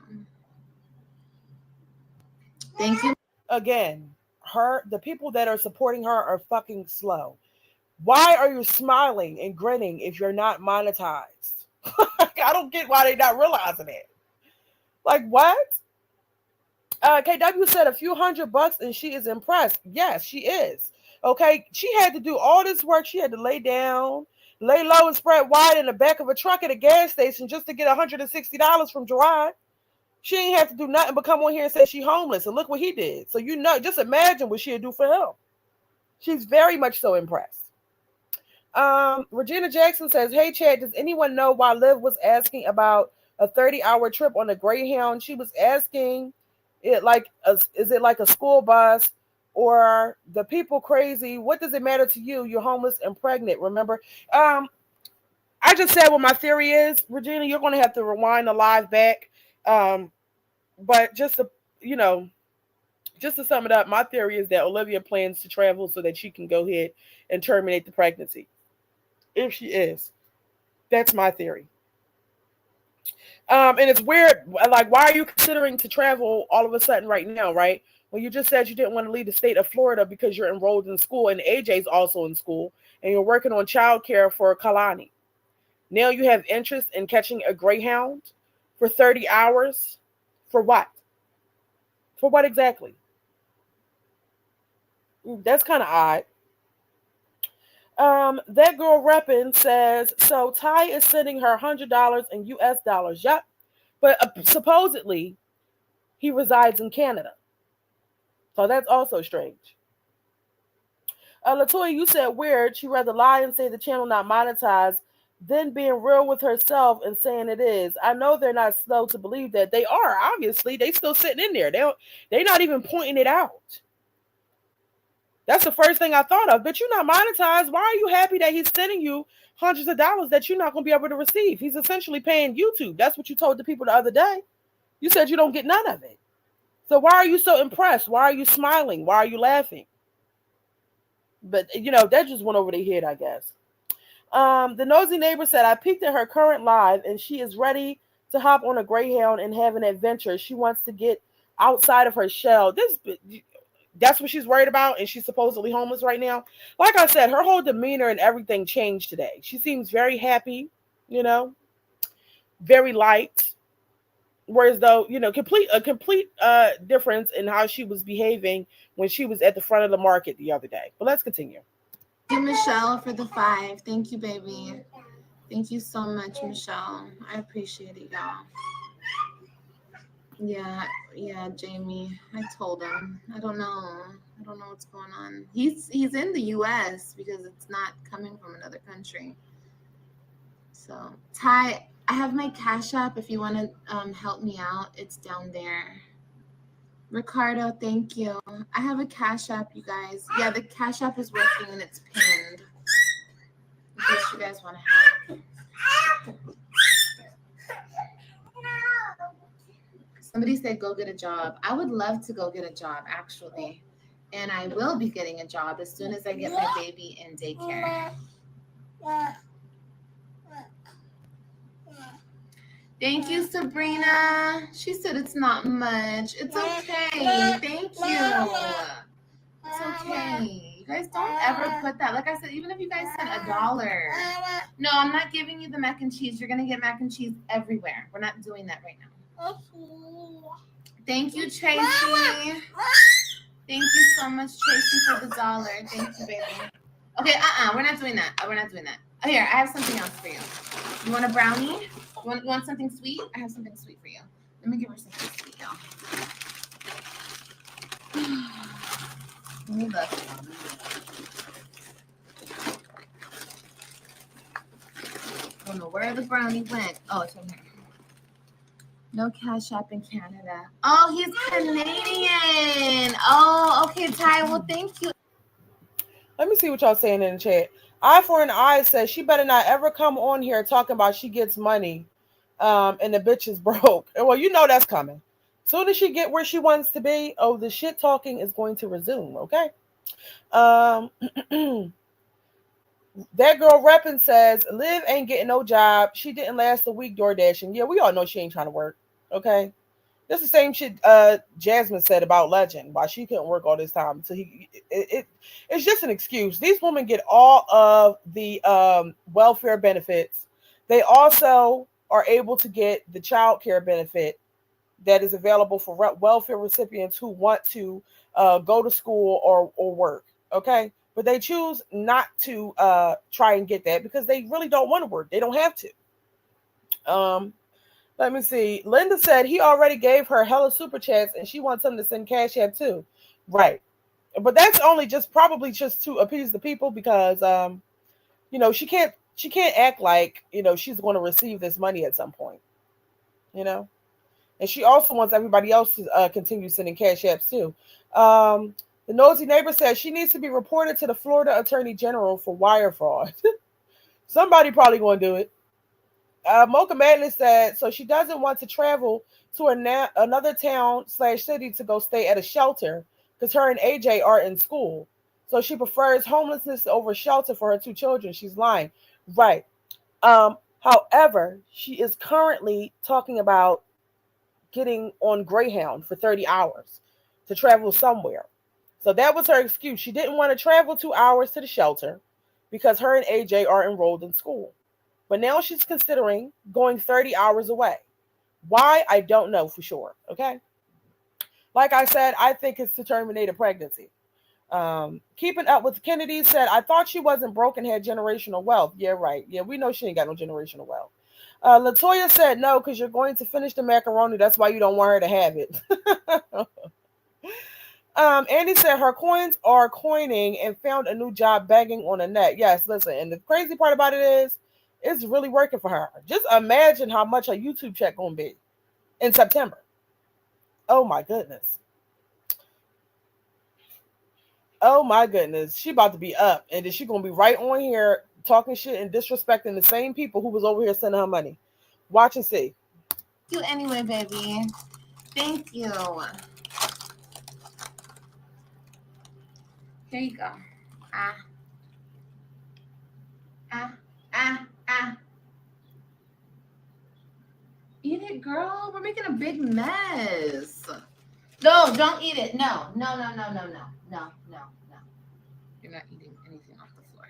Thank you. Again, the people that are supporting her are fucking slow. Why are you smiling and grinning if you're not monetized? I don't get why they're not realizing it. Like, what? KW said a few $100 and she is impressed. Yes, she is. Okay, she had to do all this work. She had to lay down, lay low and spread wide in the back of a truck at a gas station just to get $160 from Gerard. She ain't have to do nothing but come on here and say she homeless. And look what he did. So, just imagine what she'd do for him. She's very much so impressed. Regina Jackson says, hey, Chad, does anyone know why Liv was asking about a 30-hour trip on a Greyhound? She was asking, is it like a school bus or the people crazy? What does it matter to you? You're homeless and pregnant, remember? I just said what my theory is. Regina, you're going to have to rewind the live back. But just to sum it up, my theory is that Olivia plans to travel so that she can go ahead and terminate the pregnancy. If she is. That's my theory. And it's weird. Like, why are you considering to travel all of a sudden right now, right? When you just said you didn't want to leave the state of Florida because you're enrolled in school and AJ's also in school and you're working on childcare for Kalani. Now you have interest in catching a Greyhound for 30 hours. For what? For what exactly? That's kind of odd. That girl reppin says, so Ty is sending her $100 in US dollars. Yep. But supposedly he resides in Canada. So that's also strange. Latoya, you said weird. She'd rather lie and say the channel not monetized than being real with herself and saying it is. I know they're not slow to believe that. They are, obviously. They still sitting in there. They're not even pointing it out. That's the first thing I thought of. But you're not monetized. Why are you happy that he's sending you hundreds of dollars that you're not going to be able to receive? He's essentially paying YouTube. That's what you told the people the other day. You said you don't get none of it. So why are you so impressed? Why are you smiling? Why are you laughing? But, that just went over their head, I guess. The nosy neighbor said, I peeked at her current live and she is ready to hop on a Greyhound and have an adventure. She wants to get outside of her shell. That's what she's worried about, and she's supposedly homeless right now. Like I said, her whole demeanor and everything changed today. She seems very happy, very light. Whereas though, a complete difference in how she was behaving when she was at the front of the market the other day. But let's continue. Thank you, Michelle, for the 5. Thank you, baby. Thank you so much, Michelle. I appreciate it, y'all. Yeah, Jamie. I told him. I don't know what's going on. He's in the US because it's not coming from another country. So, Ty, I have my Cash App if you want to help me out. It's down there. Ricardo, thank you. I have a Cash App, you guys. Yeah, the Cash App is working and it's pinned. In case you guys want to help. Somebody said go get a job. I would love to go get a job, actually. And I will be getting a job as soon as I get my baby in daycare. Thank you, Sabrina. She said it's not much. It's okay. Thank you. It's okay. You guys don't ever put that. Like I said, even if you guys sent $1. No, I'm not giving you the mac and cheese. You're going to get mac and cheese everywhere. We're not doing that right now. Thank you, Tracy. Thank you so much, Tracy, for the $1. Thank you, baby. Okay, we're not doing that. We're not doing that. Oh, here, I have something else for you. You want a brownie? You want something sweet? I have something sweet for you. Let me give her something sweet, y'all. Let me look. I don't know where the brownie went. Oh, it's over here. No Cash App in Canada. Oh, he's Canadian. Oh, okay, Ty. Well, thank you. Let me see what y'all saying in the chat. Eye for an Eye says she better not ever come on here talking about she gets money, and the bitch is broke. Well, you know that's coming. Soon as she get where she wants to be, oh, the shit talking is going to resume. Okay. Um, that girl repping says Liv ain't getting no job. She didn't last a week door dashing. Yeah, we all know she ain't trying to work. Okay. That's the same shit Jasmine said about Legend, why she couldn't work all this time. So it's just an excuse. These women get all of the welfare benefits. They also are able to get the child care benefit that is available for welfare recipients who want to go to school or work. Okay. But they choose not to try and get that because they really don't want to work. They don't have to. Let me see. Linda said he already gave her hella super chats and she wants him to send cash app too. Right. But that's only just probably just to appease the people because she can't act like, she's going to receive this money at some point, you know? And she also wants everybody else to continue sending cash apps too. The nosy neighbor says she needs to be reported to the Florida Attorney General for wire fraud. Somebody probably going to do it. Mocha Madness said so she doesn't want to travel to another town/city to go stay at a shelter because her and AJ are in school. So she prefers homelessness over shelter for her two children. She's lying. Right. However, she is currently talking about getting on Greyhound for 30 hours to travel somewhere. So that was her excuse. She didn't want to travel 2 hours to the shelter because her and AJ are enrolled in school. But now she's considering going 30 hours away. Why? I don't know for sure. Okay. Like I said, I think it's to terminate a pregnancy. Keeping up with Kennedy said, I thought she wasn't broke and had generational wealth. Yeah, right. Yeah, we know she ain't got no generational wealth. Latoya said, no, because you're going to finish the macaroni. That's why you don't want her to have it. Andy said her coins are coining and found a new job begging on the net. Yes, listen. And the crazy part about it is, it's really working for her. Just imagine how much her YouTube check gonna be in September. Oh my goodness. Oh my goodness. She about to be up, and then she gonna be right on here talking shit and disrespecting the same people who was over here sending her money. Watch and see. You anyway, baby. Thank you. Here you go. Ah. Ah. Ah. Ah. Eat it, girl. We're making a big mess. No, don't eat it. No. No, no, no, no, no. No, no, no. You're not eating anything off the floor.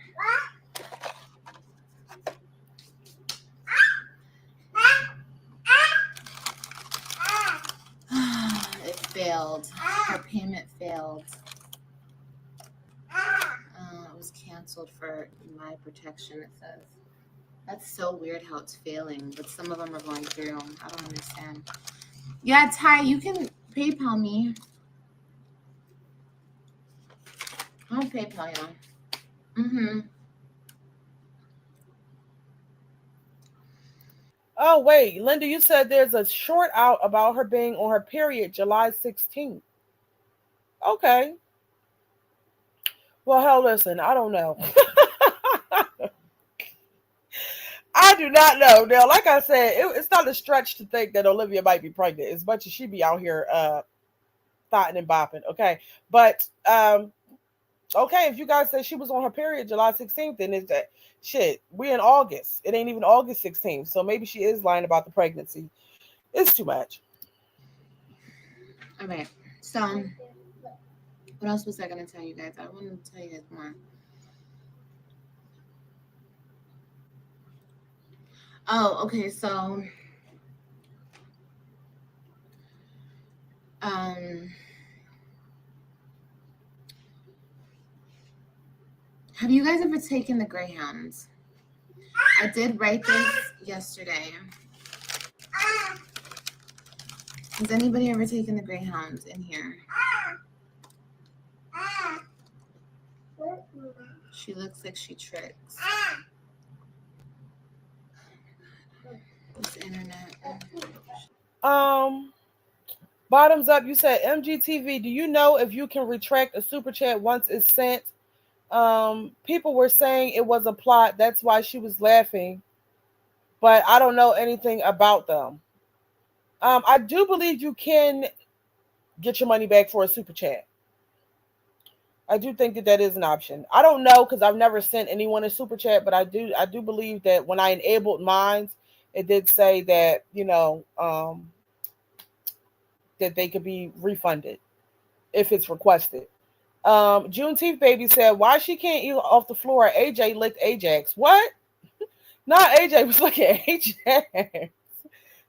It failed. Her payment failed. It was canceled for my protection, it says. That's so weird how it's failing, but some of them are going through. I don't understand. Yeah, Ty, you can PayPal me. I'll PayPal you. Mm-hmm. Oh wait, Linda, you said there's a short out about her being on her period July 16th. Okay. Well, hell, listen, I don't know. I do not know. Now, like I said, it's not a stretch to think that Olivia might be pregnant as much as she be out here thotting and bopping. Okay. But okay, if you guys say she was on her period July 16th, then it's that shit. We're in August. It ain't even August 16th. So maybe she is lying about the pregnancy. It's too much. All right. So, what else was I going to tell you guys? I wanted to tell you guys more. Oh, okay. So, um, Have you guys ever taken the Greyhounds? I did write this yesterday. Has anybody ever taken the Greyhounds in here? She looks like she tricks. This internet. Bottoms up, you said MGTV. Do you know if you can retract a super chat once it's sent? People were saying it was a plot. That's why she was laughing. But I don't know anything about them. I do believe you can get your money back for a super chat. I do think that is an option. I don't know because I've never sent anyone a super chat, but I do believe that when I enabled mine, it did say that that they could be refunded if it's requested. Juneteenth baby said, why she can't eat off the floor? AJ licked Ajax. What? Not AJ was looking at Ajax.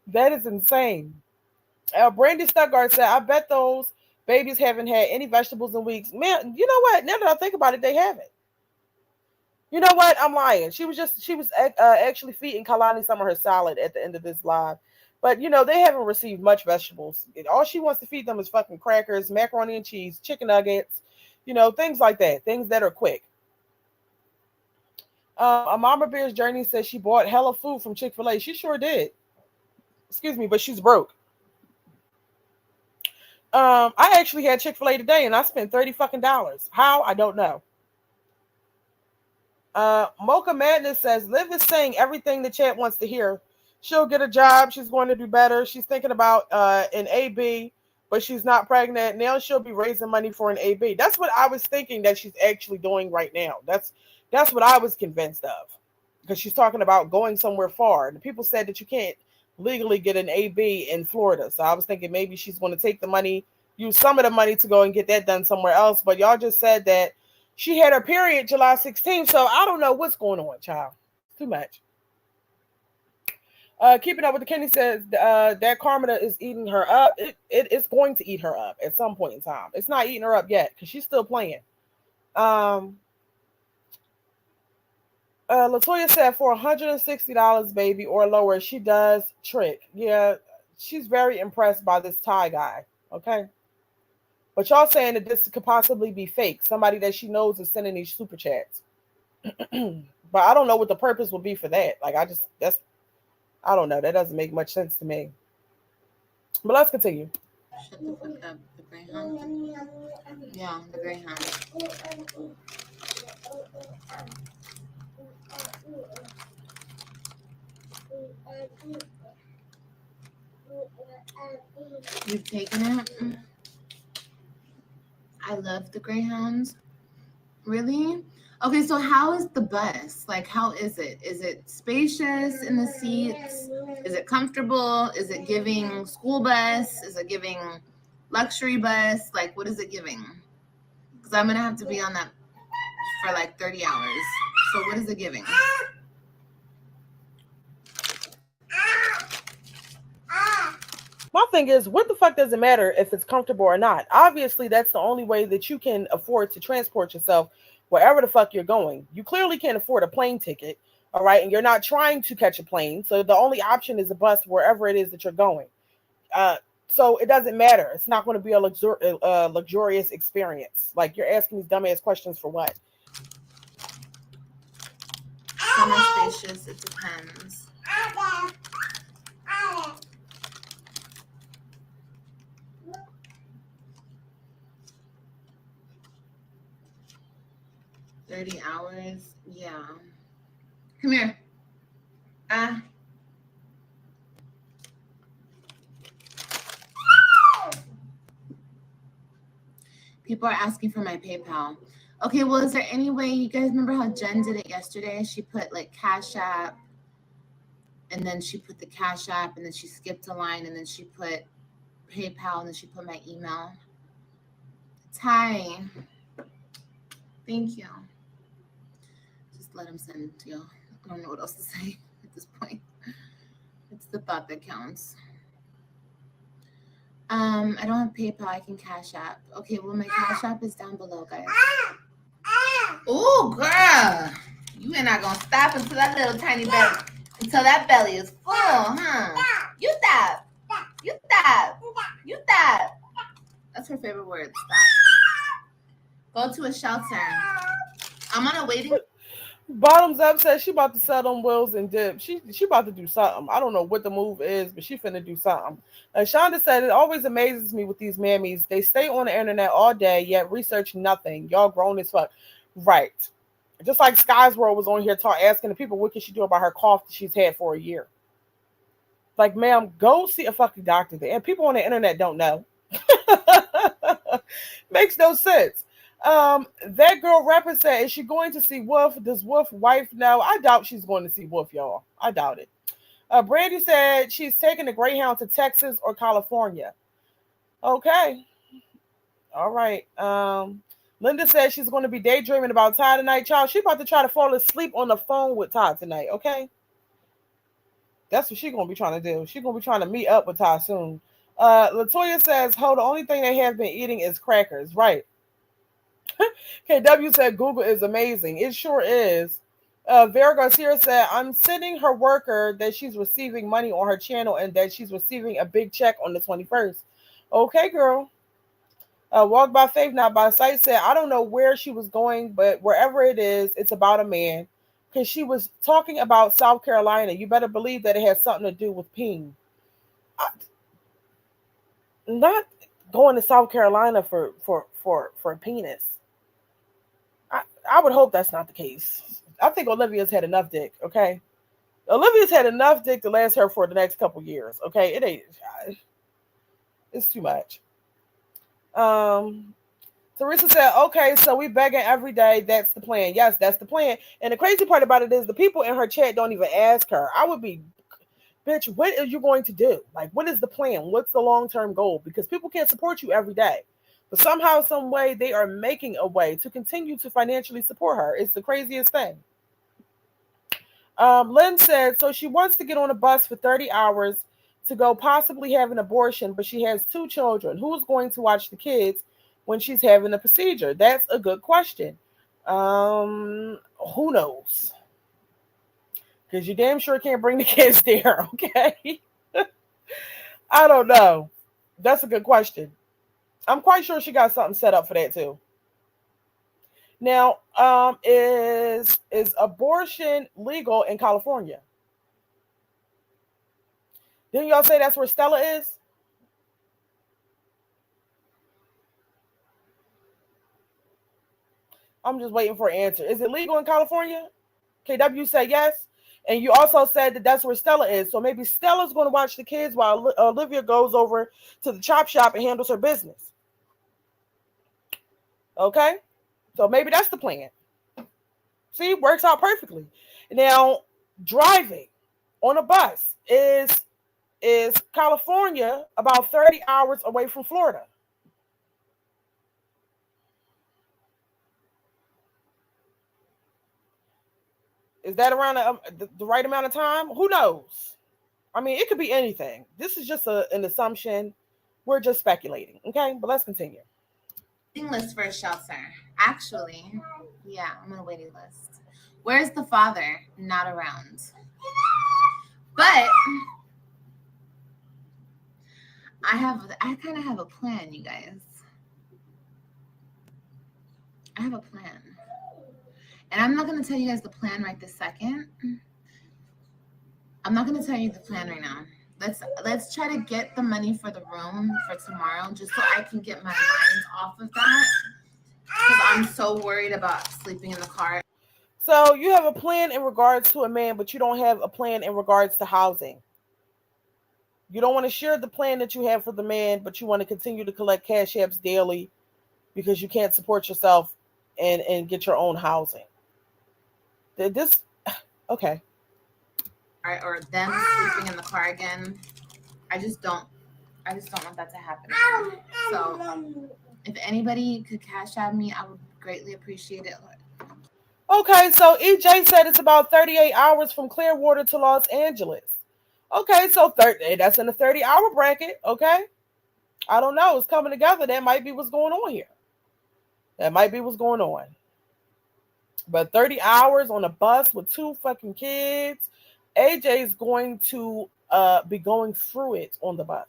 That is insane. Brandy Stuttgart said, I bet those babies haven't had any vegetables in weeks. Man, you know what? Now that I think about it, they haven't. You know what? I'm lying. She was actually feeding Kalani some of her salad at the end of this live. But, they haven't received much vegetables. All she wants to feed them is fucking crackers, macaroni and cheese, chicken nuggets, things like that. Things that are quick. A Mama Bear's Journey says she bought hella food from Chick-fil-A. She sure did. Excuse me, but she's broke. I actually had Chick-fil-A today and I spent $30 fucking. How? I don't know. Mocha Madness says Liv is saying everything the chat wants to hear. She'll get a job. She's going to do better. She's thinking about an AB, but she's not pregnant. Now she'll be raising money for an AB. That's what I was thinking that she's actually doing right now. That's what I was convinced of, because she's talking about going somewhere far. And people said that you can't legally get an AB in Florida. So I was thinking maybe she's going to take the money, use some of the money to go and get that done somewhere else. But y'all just said that she had her period July 16th. So I don't know what's going on, child. Too much. Keeping up with the Kenny says that Carmela is eating her up. It is going to eat her up at some point in time. It's not eating her up yet because she's still playing. Latoya said for $160, baby, or lower, she does trick. Yeah, she's very impressed by this Thai guy. Okay. But y'all saying that this could possibly be fake. Somebody that she knows is sending these super chats. But I don't know what the purpose would be for that. Like, I don't know. That doesn't make much sense to me. But let's continue. Shut the fuck up. The Greyhound. Yeah, the Greyhound. You've taken it? I love the Greyhounds. Really? Okay, so how is the bus? Like, how is it? Is it spacious in the seats? Is it comfortable? Is it giving school bus? Is it giving luxury bus? Like, what is it giving? Because I'm going to have to be on that for like 30 hours. So what is it giving? My thing is, what the fuck does it matter if it's comfortable or not? Obviously, that's the only way that you can afford to transport yourself wherever the fuck you're going. You clearly can't afford a plane ticket, all right? And you're not trying to catch a plane. So the only option is a bus wherever it is that you're going. So it doesn't matter. It's not going to be a luxurious experience. Like, you're asking these dumbass questions for what? Summer spacious, it depends. 30 hours. Yeah. Come here. People are asking for my PayPal. Okay, well, is there any way, you guys remember how Jen did it yesterday? She put like Cash App, and then she put the Cash App, and then she skipped a line, and then she put PayPal, and then she put my email. Ty, thank you. Just let him send, yo. I don't know what else to say at this point. It's the thought that counts. I don't have PayPal. I can Cash App. Okay, well, my Cash App is down below, guys. Ooh, girl. You ain't not gonna stop until that little tiny belly, until that belly is full, huh? You stop. You stop. You stop. That's her favorite word. Stop. Go to a shelter. I'm on a waiting. Bottoms up says she about to sell them wheels and dip. She about to do something. I don't know what the move is, but she finna do something. Shonda said it always amazes me with these mammies. They stay on the internet all day, yet research nothing. Y'all grown as fuck. Right. Just like Sky's World was on here asking the people what can she do about her cough that she's had for a year. Like, ma'am, go see a fucking doctor. And people on the internet don't know. Makes no sense. That girl rapper said, is she going to see Wolf? Does Wolf wife know? I doubt she's going to see Wolf, y'all. I doubt it. Brandy said she's taking the Greyhound to Texas or California. Okay. All right. Linda said she's going to be daydreaming about Todd tonight. Child, she about to try to fall asleep on the phone with Todd tonight, okay? That's what she's going to be trying to do. She's going to be trying to meet up with Todd soon. Latoya says, the only thing they have been eating is crackers. Right. KW said Google is amazing. It sure is. Vera Garcia said, I'm sending her worker that she's receiving money on her channel and that she's receiving a big check on the 21st. Okay, girl. Walk by faith, not by sight said, I don't know where she was going, but wherever it is, it's about a man. Because she was talking about South Carolina. You better believe that it has something to do with peen. Not going to South Carolina for a penis. I would hope that's not the case. I think Olivia's had enough dick, okay? Olivia's had enough dick to last her for the next couple years, okay? It ain't. It's too much. Teresa said, okay, so we begging every day. That's the plan. Yes, that's the plan. And the crazy part about it is the people in her chat don't even ask her. I would be, bitch, what are you going to do? Like, what is the plan? What's the long-term goal? Because people can't support you every day. But somehow, some way, they are making a way to continue to financially support her. It's the craziest thing. Lynn said, so she wants to get on a bus for 30 hours to go possibly have an abortion, but she has 2 children. Who's going to watch the kids when she's having a procedure? That's a good question. Who knows? Because you damn sure can't bring the kids there, okay? I don't know. That's a good question. I'm quite sure she got something set up for that too. Now, is abortion legal in California? Didn't y'all say that's where Stella is? I'm just waiting for an answer. Is it legal in California? KW said yes. And you also said that that's where Stella is. So maybe Stella's going to watch the kids while Olivia goes over to the chop shop and handles her business. Okay? So maybe that's the plan. See, works out perfectly. Now, driving on a bus is California about 30 hours away from Florida. Is that around the right amount of time? Who knows? I mean, it could be anything. This is just an assumption. We're just speculating, okay? But let's continue. Waiting list for a shelter. Actually, yeah, I'm on a waiting list. Where's the father? Not around. But I kind of have a plan, you guys. I have a plan. And I'm not going to tell you guys the plan right this second. I'm not going to tell you the plan right now. Let's try to get the money for the room for tomorrow just so I can get my mind off of that. Because I'm so worried about sleeping in the car. So you have a plan in regards to a man, but you don't have a plan in regards to housing. You don't want to share the plan that you have for the man, but you want to continue to collect cash apps daily because you can't support yourself and get your own housing. This, okay. Or them sleeping in the car again. I just don't want that to happen. So if anybody could cash out me, I would greatly appreciate it. Okay, so EJ said it's about 38 hours from Clearwater to Los Angeles. Okay, so that's in the 30-hour bracket, okay? I don't know. It's coming together. That might be what's going on here. That might be what's going on. But 30 hours on a bus with two fucking kids, AJ's going to be going through it on the bus.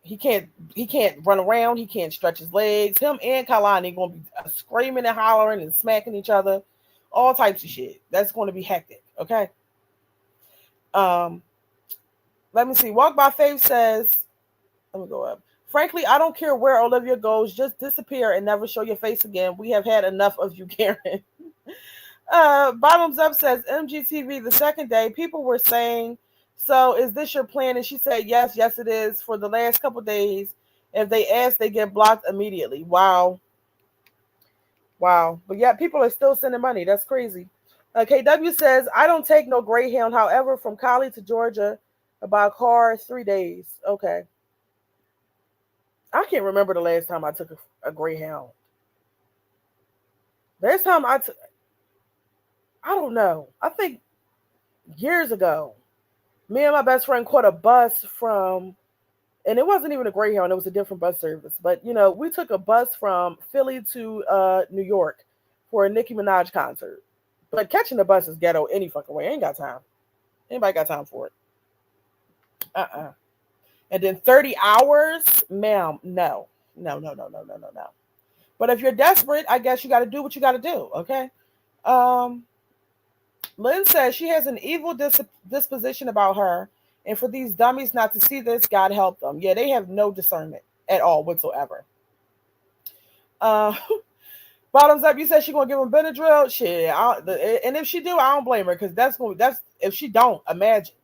He can't he can't run around, he can't stretch his legs. Him and Kalani gonna be screaming and hollering and smacking each other, all types of shit. That's going to be hectic. Okay. Um, let me see. Walk by Faith says, let me go up. Frankly, I don't care where Olivia goes. Just disappear and never show your face again. We have had enough of you, Karen. Bottoms Up says, MGTV, the second day, people were saying, so is this your plan? And she said, yes, yes, it is. For the last couple days, if they ask, they get blocked immediately. Wow. Wow. But yeah, people are still sending money. That's crazy. KW says, I don't take no Greyhound. However, from Cali to Georgia, about car, 3 days. Okay. I can't remember the last time I took a Greyhound. Last time I don't know. I think years ago, me and my best friend caught a bus from, and it wasn't even a Greyhound, it was a different bus service. But, we took a bus from Philly to New York for a Nicki Minaj concert. But catching the bus is ghetto any fucking way. I ain't got time. Anybody got time for it? And then 30 hours? Ma'am, no. No, no, no, no, no, no, no. But if you're desperate, I guess you got to do what you got to do, okay? Lynn says she has an evil disposition about her, and for these dummies not to see this, God help them. Yeah, they have no discernment at all whatsoever. Bottoms Up, you said she gonna give him Benadryl. Shit, and if she do, I don't blame her because that's if she don't, imagine.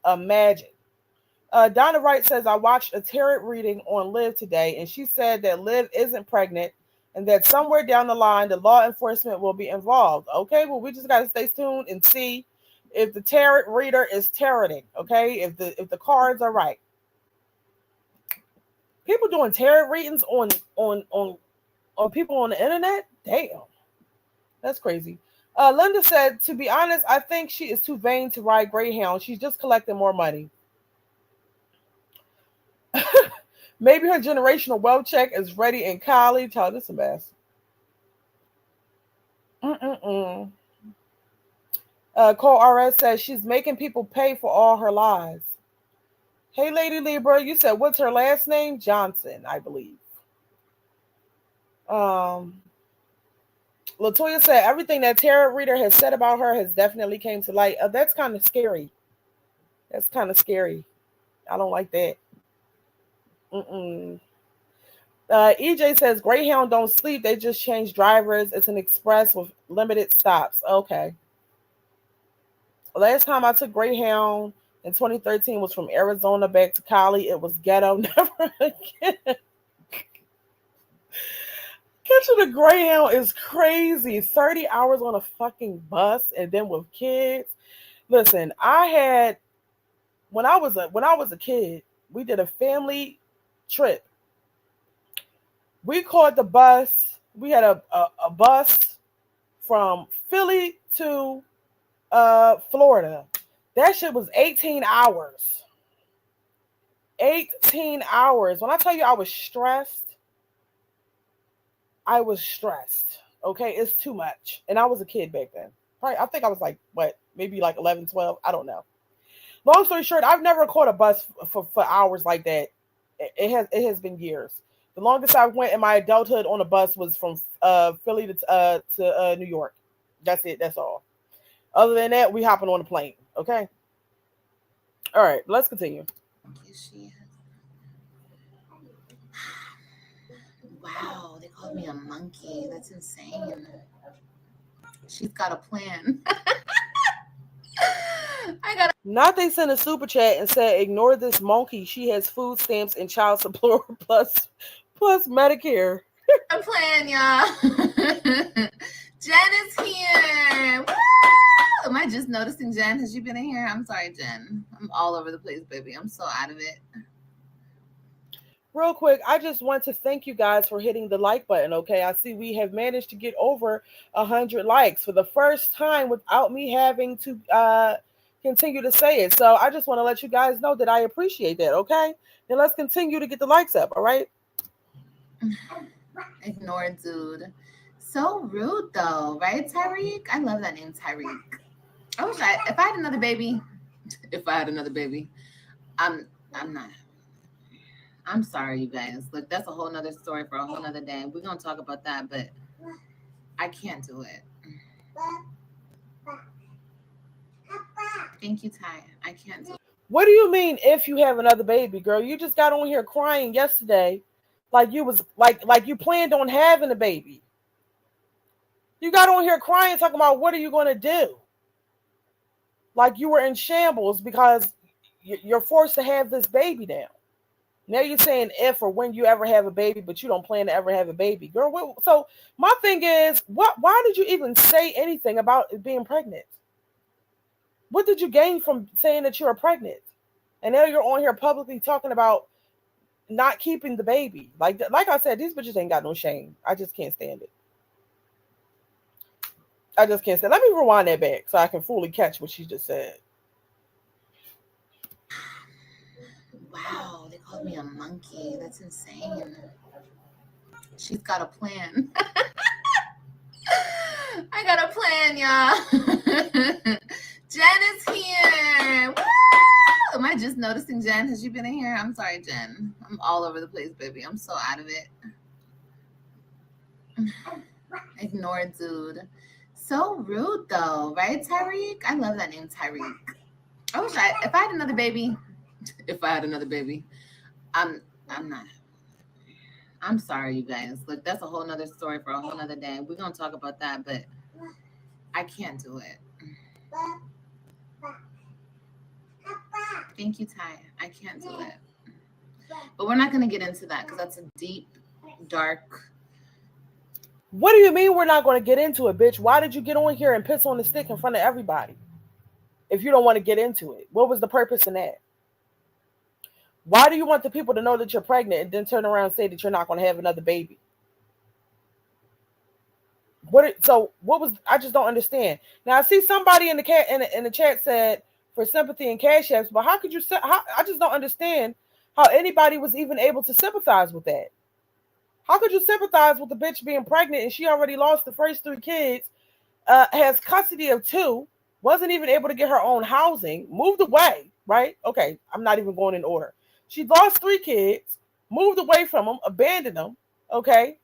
Donna Wright says, I watched a tarot reading on Liv today, and she said that Liv isn't pregnant and that somewhere down the line, the law enforcement will be involved. Okay, well, we just got to stay tuned and see if the tarot reader is tarotting, okay, if the cards are right. People doing tarot readings on people on the internet? Damn. That's crazy. Linda said, to be honest, I think she is too vain to ride Greyhound. She's just collecting more money. Maybe her generational wealth check is ready in college. Oh, this is a mess. Cole RS says she's making people pay for all her lies. Hey, Lady Libra, you said what's her last name? Johnson, I believe. Latoya said everything that tarot reader has said about her has definitely came to light. That's kind of scary. That's kind of scary. I don't like that. EJ says Greyhound don't sleep. They just change drivers. It's an express with limited stops. Okay. Last time I took Greyhound in 2013 was from Arizona back to Cali. It was ghetto. Never again. Catching a Greyhound is crazy. 30 hours on a fucking bus and then with kids. Listen, when I was a kid, we did a family trip. We caught the bus. We had a bus from Philly to Florida. That shit was 18 hours. 18 hours. When I tell you I was stressed, okay? It's too much. And I was a kid back then. Probably, I think I was maybe 11, 12. I don't know. Long story short, I've never caught a bus for hours like that. It has been years. The longest I went in my adulthood on a bus was from Philly to New York. That's it. That's all. Other than that, we hopping on a plane. Okay? All right. Let's continue. Wow, they called me a monkey. That's insane. She's got a plan. Not they sent a super chat and said, ignore this monkey. She has food stamps and child support plus Medicare. A plan, y'all. Jen is here. Woo! Am I just noticing Jen? Has she been in here? I'm sorry, Jen. I'm all over the place, baby. I'm so out of it. Real quick, I just want to thank you guys for hitting the like button, okay? I see we have managed to get over 100 likes for the first time without me having to continue to say it. So I just want to let you guys know that I appreciate that, okay? And let's continue to get the likes up, all right? Ignore dude. So rude though, right, Tyreek? I love that name, Tyreek. If I had another baby, I'm not. I'm sorry, you guys. Look, that's a whole nother story for a whole nother day. We're gonna talk about that, but I can't do it. Thank you, Ty. I can't do it. What do you mean if you have another baby, girl? You just got on here crying yesterday, like you was like you planned on having a baby. You got on here crying, talking about what are you gonna do? Like you were in shambles because you're forced to have this baby now. Now you're saying if or when you ever have a baby, but you don't plan to ever have a baby, girl. So my thing is, what? Why did you even say anything about being pregnant? What did you gain from saying that you're pregnant? And now you're on here publicly talking about not keeping the baby. Like I said, these bitches ain't got no shame. I just can't stand it. I just can't stand it. Let me rewind that back so I can fully catch what she just said. Wow, they called me a monkey. That's insane. She's got a plan. I got a plan, y'all. Jen is here. Woo! Am I just noticing Jen? Has she been in here? I'm sorry, Jen. I'm all over the place, baby. I'm so out of it. Ignore dude. So rude though, right, Tyreek? I love that name, Tyreek. If I had another baby, I'm not. I'm sorry, you guys. Look, that's a whole nother story for a whole nother day. We're gonna talk about that, but I can't do it. Thank you, Ty. I can't do it. But we're not gonna get into that because that's a deep, dark. What do you mean we're not going to get into it, bitch? Why did you get on here and piss on the stick in front of everybody? If you don't want to get into it, what was the purpose in that? Why do you want the people to know that you're pregnant and then turn around and say that you're not going to have another baby? What was? I just don't understand. Now I see somebody in the chat said for sympathy and cash apps, but how could you? I just don't understand how anybody was even able to sympathize with that. How could you sympathize with the bitch being pregnant and she already lost the first 3 kids, has custody of 2, wasn't even able to get her own housing, moved away, right? Okay, I'm not even going in order. She lost 3 kids, moved away from them, abandoned them, okay?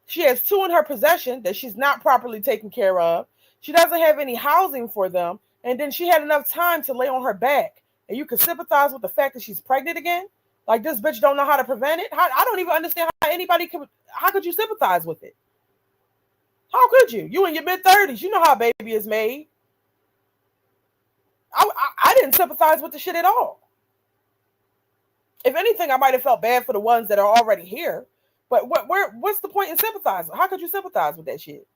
She has 2 in her possession that she's not properly taken care of. She doesn't have any housing for them, and then she had enough time to lay on her back. And you can sympathize with the fact that she's pregnant again? Like this bitch don't know how to prevent it? I don't even understand how anybody could. How could you sympathize with it? How could you? You in your mid-30s. You know how a baby is made. I didn't sympathize with the shit at all. If anything, I might have felt bad for the ones that are already here. But what's the point in sympathizing? How could you sympathize with that shit?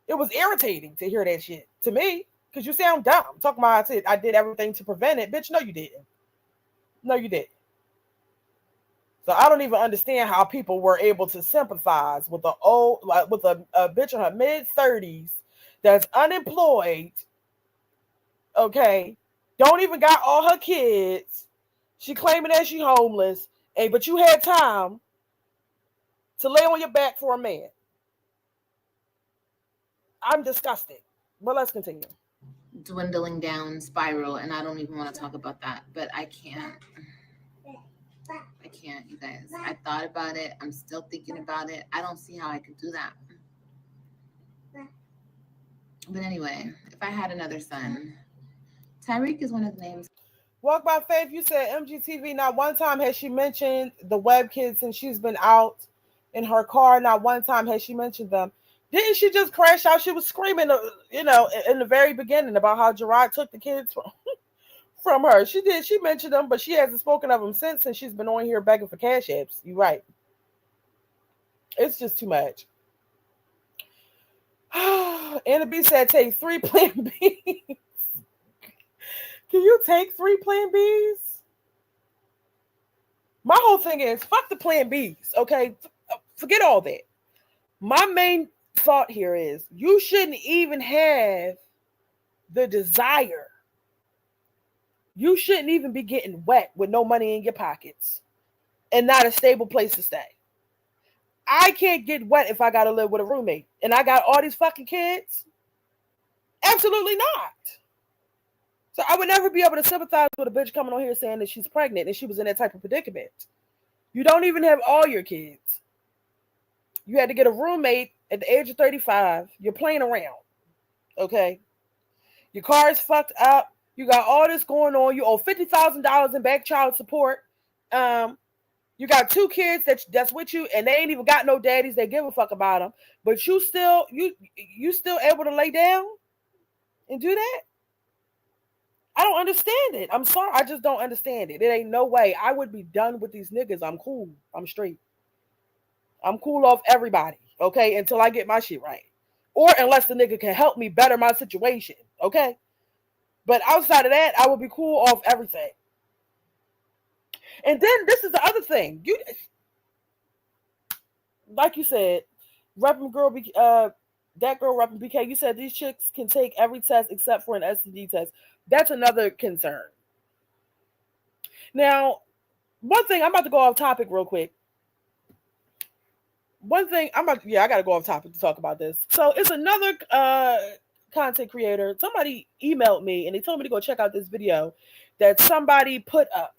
It was irritating to hear that shit to me because you sound dumb. Talking about I did everything to prevent it. Bitch, no, you didn't. No, you didn't. So I don't even understand how people were able to sympathize with with a bitch in her mid-30s that's unemployed, okay, don't even got all her kids. She claiming that she homeless, but you had time to lay on your back for a man. I'm disgusted. But let's continue. Dwindling down spiral, and I don't even want to talk about that, but I can't, you guys. I thought about it. I'm still thinking about it. I don't see how I could do that. But anyway, if I had another son, Tyreek is one of the names. Walk by Faith, you said MGTV. Not one time has she mentioned the Webb kids since she's been out in her car. Not one time has she mentioned them. Didn't she just crash out? She was screaming, in the very beginning about how Gerard took the kids from her. She did. She mentioned them, but she hasn't spoken of them since she's been on here begging for cash apps. You're right. It's just too much. Anna B said, take 3 Plan Bs. Can you take 3 Plan Bs? My whole thing is, fuck the Plan Bs, okay? Forget all that. My main thought here is, you shouldn't even have the desire. You shouldn't even be getting wet with no money in your pockets and not a stable place to stay. I can't get wet if I gotta live with a roommate and I got all these fucking kids. Absolutely not. So I would never be able to sympathize with a bitch coming on here saying that she's pregnant and she was in that type of predicament. You don't even have all your kids. You had to get a roommate at the age of 35. You're playing around. Okay? Your car is fucked up. You got all this going on. You owe $50,000 in back child support. You got two kids that's with you, and they ain't even got no daddies. They give a fuck about them, but you still able to lay down and do that. I don't understand it. I'm sorry, I just don't understand it. It ain't no way. I would be done with these niggas. I'm cool. I'm straight. I'm cool off everybody. Okay, until I get my shit right, or unless the nigga can help me better my situation. Okay, but outside of that, I will be cool off everything. And then this is the other thing. You, like you said, repping girl, that girl repping BK. You said these chicks can take every test except for an STD test. That's another concern. Now, one thing I'm about to go off topic real quick. I gotta go off topic to talk about this. So it's another content creator. Somebody emailed me and they told me to go check out this video that somebody put up.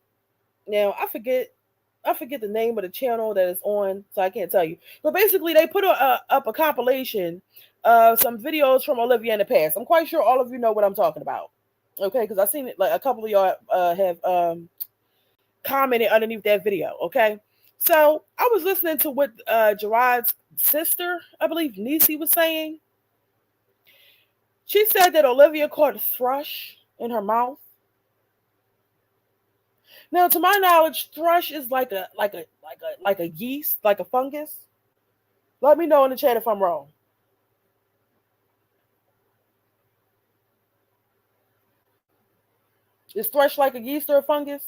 Now I forget the name of the channel that it's on, so I can't tell you. But basically, they put up a compilation of some videos from Olivia in the past. I'm quite sure all of you know what I'm talking about. Okay, because I've seen it, like a couple of y'all have commented underneath that video. Okay, so I was listening to what Gerard's sister, I believe Niecy, was saying. She said that Olivia caught thrush in her mouth. Now, to my knowledge, thrush is like a yeast, like a fungus. Let me know in the chat if I'm wrong. Is thrush like a yeast or a fungus?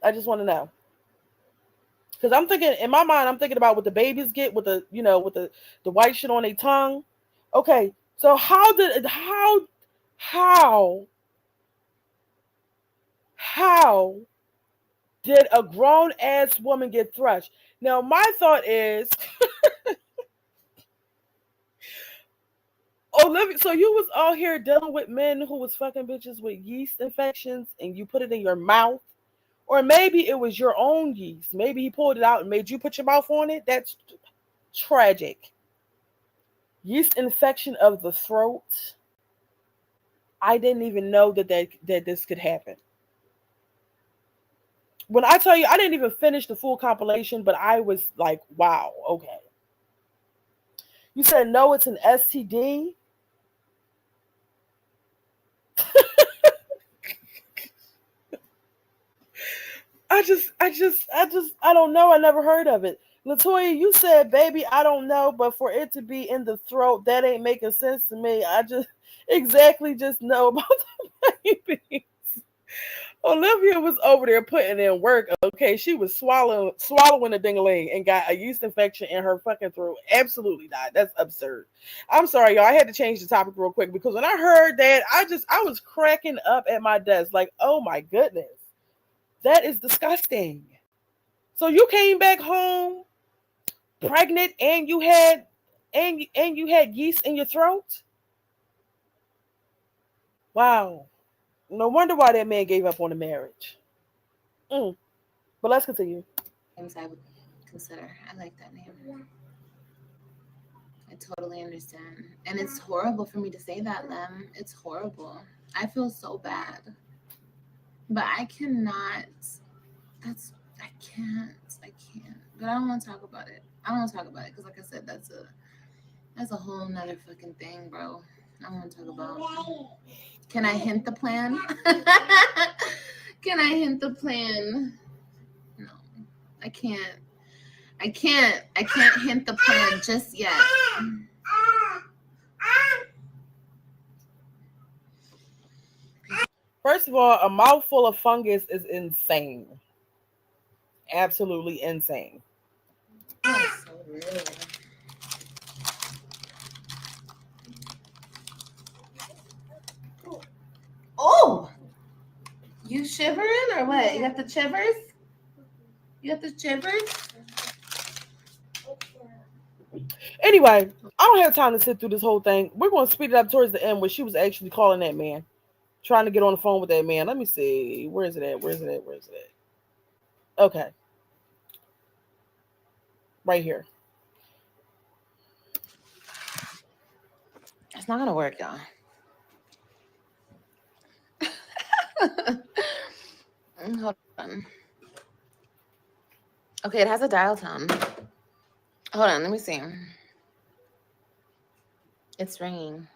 I just want to know. Because I'm thinking, in my mind, I'm thinking about what the babies get with the, with the white shit on their tongue. Okay, so how did a grown ass woman get thrush? Now, my thought is, Olivia, so you was all here dealing with men who was fucking bitches with yeast infections and you put it in your mouth? Or maybe it was your own yeast. Maybe he pulled it out and made you put your mouth on it. That's tragic. Yeast infection of the throat. I didn't even know that this could happen. When I tell you, I didn't even finish the full compilation, but I was like, wow, okay. You said no, it's an STD? I don't know. I never heard of it. Latoya, you said, baby, I don't know, but for it to be in the throat, that ain't making sense to me. I just know about the babies. Olivia was over there putting in work, okay? She was swallowing a ding-a-ling and got a yeast infection in her fucking throat. Absolutely not. That's absurd. I'm sorry, y'all. I had to change the topic real quick because when I heard that, I was cracking up at my desk like, oh my goodness. That is disgusting. So you came back home pregnant and you had yeast in your throat? Wow. No wonder why that man gave up on the marriage. But let's continue. Names I would consider. I like that name. I totally understand. And it's horrible for me to say that, Lem. It's horrible. I feel so bad. But I cannot. I can't. But I don't want to talk about it. Because like I said, that's a whole nother fucking thing, bro. I want to talk about. Can I hint the plan? Can I hint the plan? No, I can't. I can't hint the plan just yet. First of all, a mouthful of fungus is insane. Absolutely insane. That's so real. Oh, you shivering or what? You got the shivers? You got the shivers? Anyway, I don't have time to sit through this whole thing. We're going to speed it up towards the end where she was actually calling that man, trying to get on the phone with that man. Let me see. Where is it at? Where is it at? Where is it at? Okay. Right here. It's not gonna work, y'all. Hold on. Okay, it has a dial tone. Hold on, let me see. It's ringing.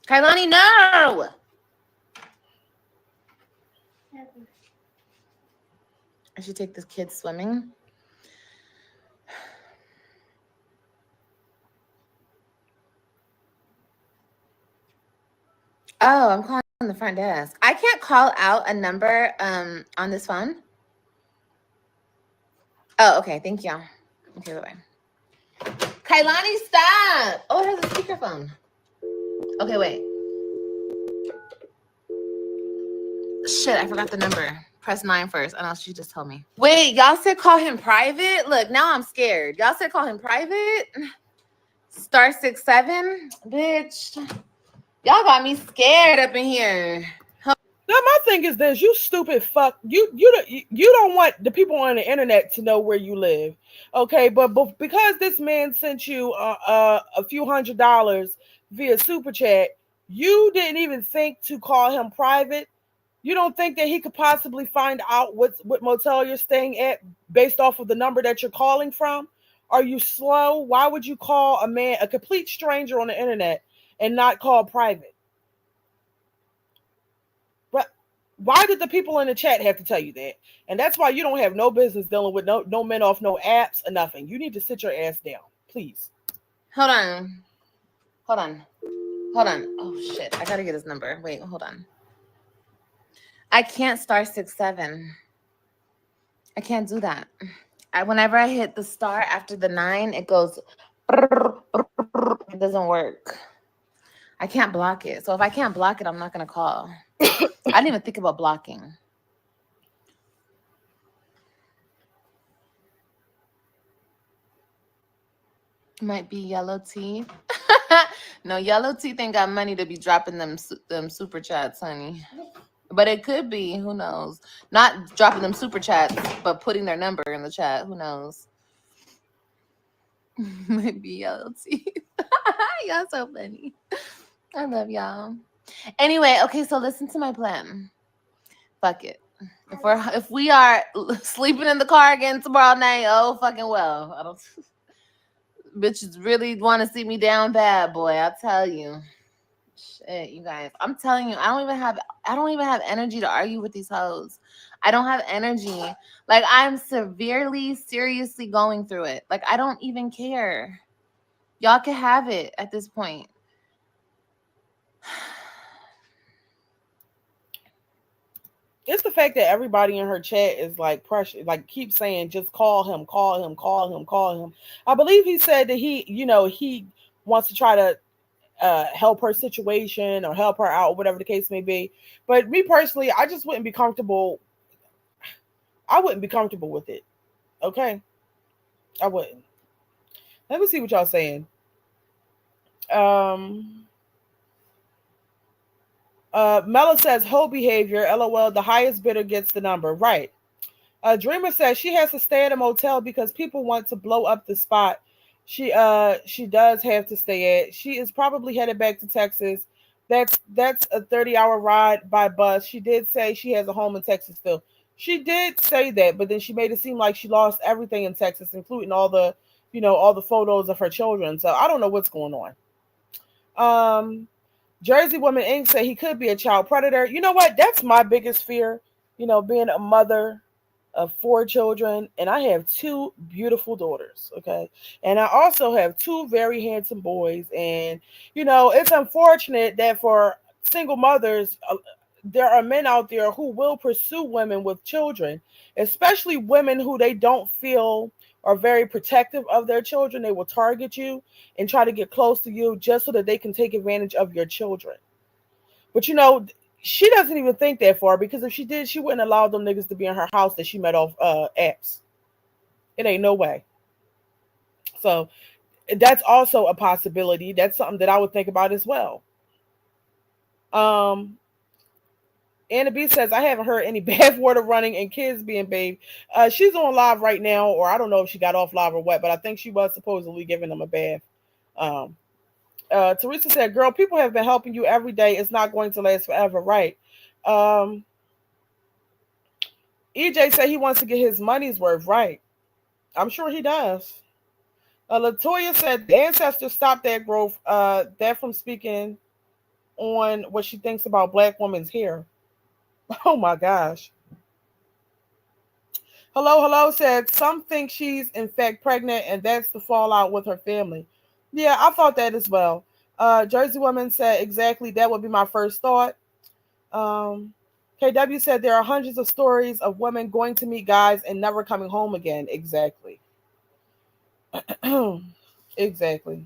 Kailani, no! I should take this kid swimming. Oh, I'm calling the front desk. I can't call out a number on this phone. Oh, okay. Thank you. Okay, bye-bye. Kailani, stop! Oh, it has a speakerphone. Okay, wait. Shit, I forgot the number. Press 9 first. I know she just told me. Wait, y'all said call him private? Look, now I'm scared. Y'all said call him private? Star 67? Bitch. Y'all got me scared up in here. Now my thing is this: you stupid fuck. You don't want the people on the internet to know where you live, okay? But because this man sent you a few $100s via super chat, you didn't even think to call him private. You don't think that he could possibly find out what motel you're staying at based off of the number that you're calling from? Are you slow? Why would you call a complete stranger on the internet, and not call private? But why did the people in the chat have to tell you that? And that's why you don't have no business dealing with no men off no apps or nothing. You need to sit your ass down, please. Hold on. Oh shit! I gotta get his number. Wait, hold on. I can't star 67. I can't do that. Whenever I hit the star after the 9, it goes. It doesn't work. I can't block it. So if I can't block it, I'm not gonna call. I didn't even think about blocking. Might be yellow teeth. No, yellow teeth ain't got money to be dropping them super chats, honey. But it could be. Who knows? Not dropping them super chats, but putting their number in the chat. Who knows? Might be yellow teeth. Y'all so funny. I love y'all. Anyway, okay, so listen to my plan. Fuck it. If we are sleeping in the car again tomorrow night, oh fucking well. I don't bitches really want to see me down bad, boy. I'll tell you. Shit, you guys. I'm telling you, I don't even have energy to argue with these hoes. I don't have energy. Like, I'm seriously going through it. Like, I don't even care. Y'all can have it at this point. It's the fact that everybody in her chat is like pressure, like keep saying, just call him, call him, call him, call him. I believe he said that he wants to try to help her situation or help her out, whatever the case may be. But me personally, I just wouldn't be comfortable. I wouldn't be comfortable with it. Okay, I wouldn't. Let me see what y'all saying. Mela says whole behavior. LOL. The highest bidder gets the number. Right. Dreamer says she has to stay at a motel because people want to blow up the spot. She does have to stay at. She is probably headed back to Texas. That's a 30-hour ride by bus. She did say she has a home in Texas still. She did say that, but then she made it seem like she lost everything in Texas, including all the photos of her children. So I don't know what's going on. Jersey Woman Inc. say he could be a child predator. You know what? That's my biggest fear. Being a mother of 4 children, and I have 2 beautiful daughters, okay? And I also have 2 very handsome boys. And, it's unfortunate that for single mothers, there are men out there who will pursue women with children, especially women who they don't feel are very protective of their children. They will target you and try to get close to you just so that they can take advantage of your children. But she doesn't even think that far because if she did, she wouldn't allow them niggas to be in her house that she met off apps. It ain't no way. So that's also a possibility. That's something that I would think about as well. Um, Anna B says, I haven't heard any bath water running and kids being bathed. She's on live right now, or I don't know if she got off live or what, but I think she was supposedly giving them a bath. Um, Teresa said, girl, people have been helping you every day. It's not going to last forever, right? Um, EJ said he wants to get his money's worth, right? I'm sure he does. Latoya said the ancestors stopped that growth, that from speaking on what she thinks about black women's hair. Oh my gosh. Hello, hello said some think she's in fact pregnant and that's the fallout with her family. Yeah, I thought that as well. Jersey Woman said exactly that would be my first thought. Um, KW said there are hundreds of stories of women going to meet guys and never coming home again. Exactly. Exactly.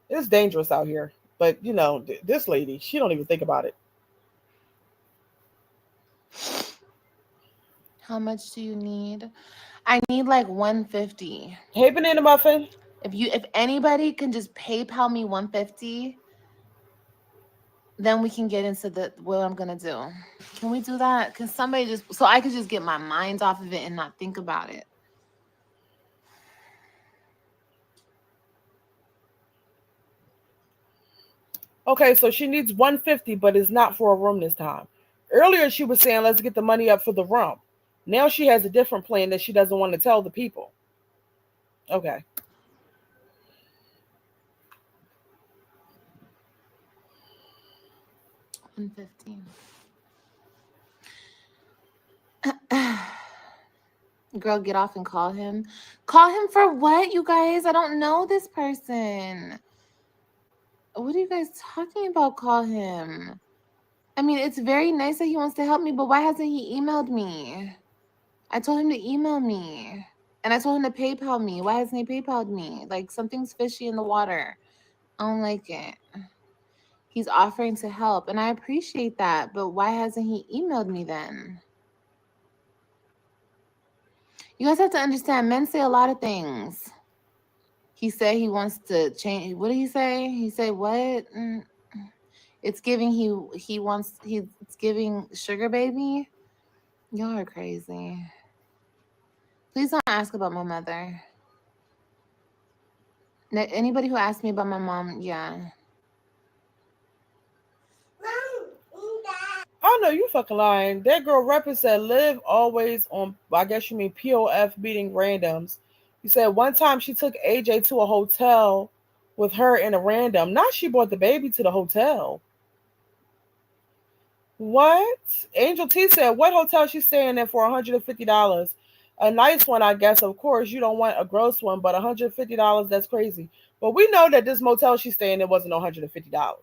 It's dangerous out here. But you know, this lady, she don't even think about it. How much do you need? I need like 150. Hey, Banana Muffin. If anybody can just PayPal me 150, then we can get into the what I'm gonna do. Can we do that? Can somebody just so I could just get my mind off of it and not think about it? Okay, so she needs 150, but it's not for a room this time. Earlier, she was saying, let's get the money up for the room. Now she has a different plan that she doesn't want to tell the people. Okay. 150. Girl, get off and call him. Call him for what, you guys? I don't know this person. What are you guys talking about? Call him. I mean, it's very nice that he wants to help me, but why hasn't he emailed me? I told him to email me. And I told him to PayPal me. Why hasn't he PayPal'd me? Like something's fishy in the water. I don't like it. He's offering to help, and I appreciate that, but why hasn't he emailed me then? You guys have to understand, men say a lot of things. He said he wants to change. What did he say? He said what? It's giving he wants it's giving sugar baby. Y'all are crazy. Please don't ask about my mother. Anybody who asks me about my mom, yeah. I know you fucking lying. That girl rapper said live always on, I guess you mean POF beating randoms. You said one time she took AJ to a hotel with her in a random. Now she brought the baby to the hotel. What? Angel T said, what hotel she staying in for $150? A nice one, I guess. Of course, you don't want a gross one, but $150, that's crazy. But we know that this motel she's staying in wasn't $150.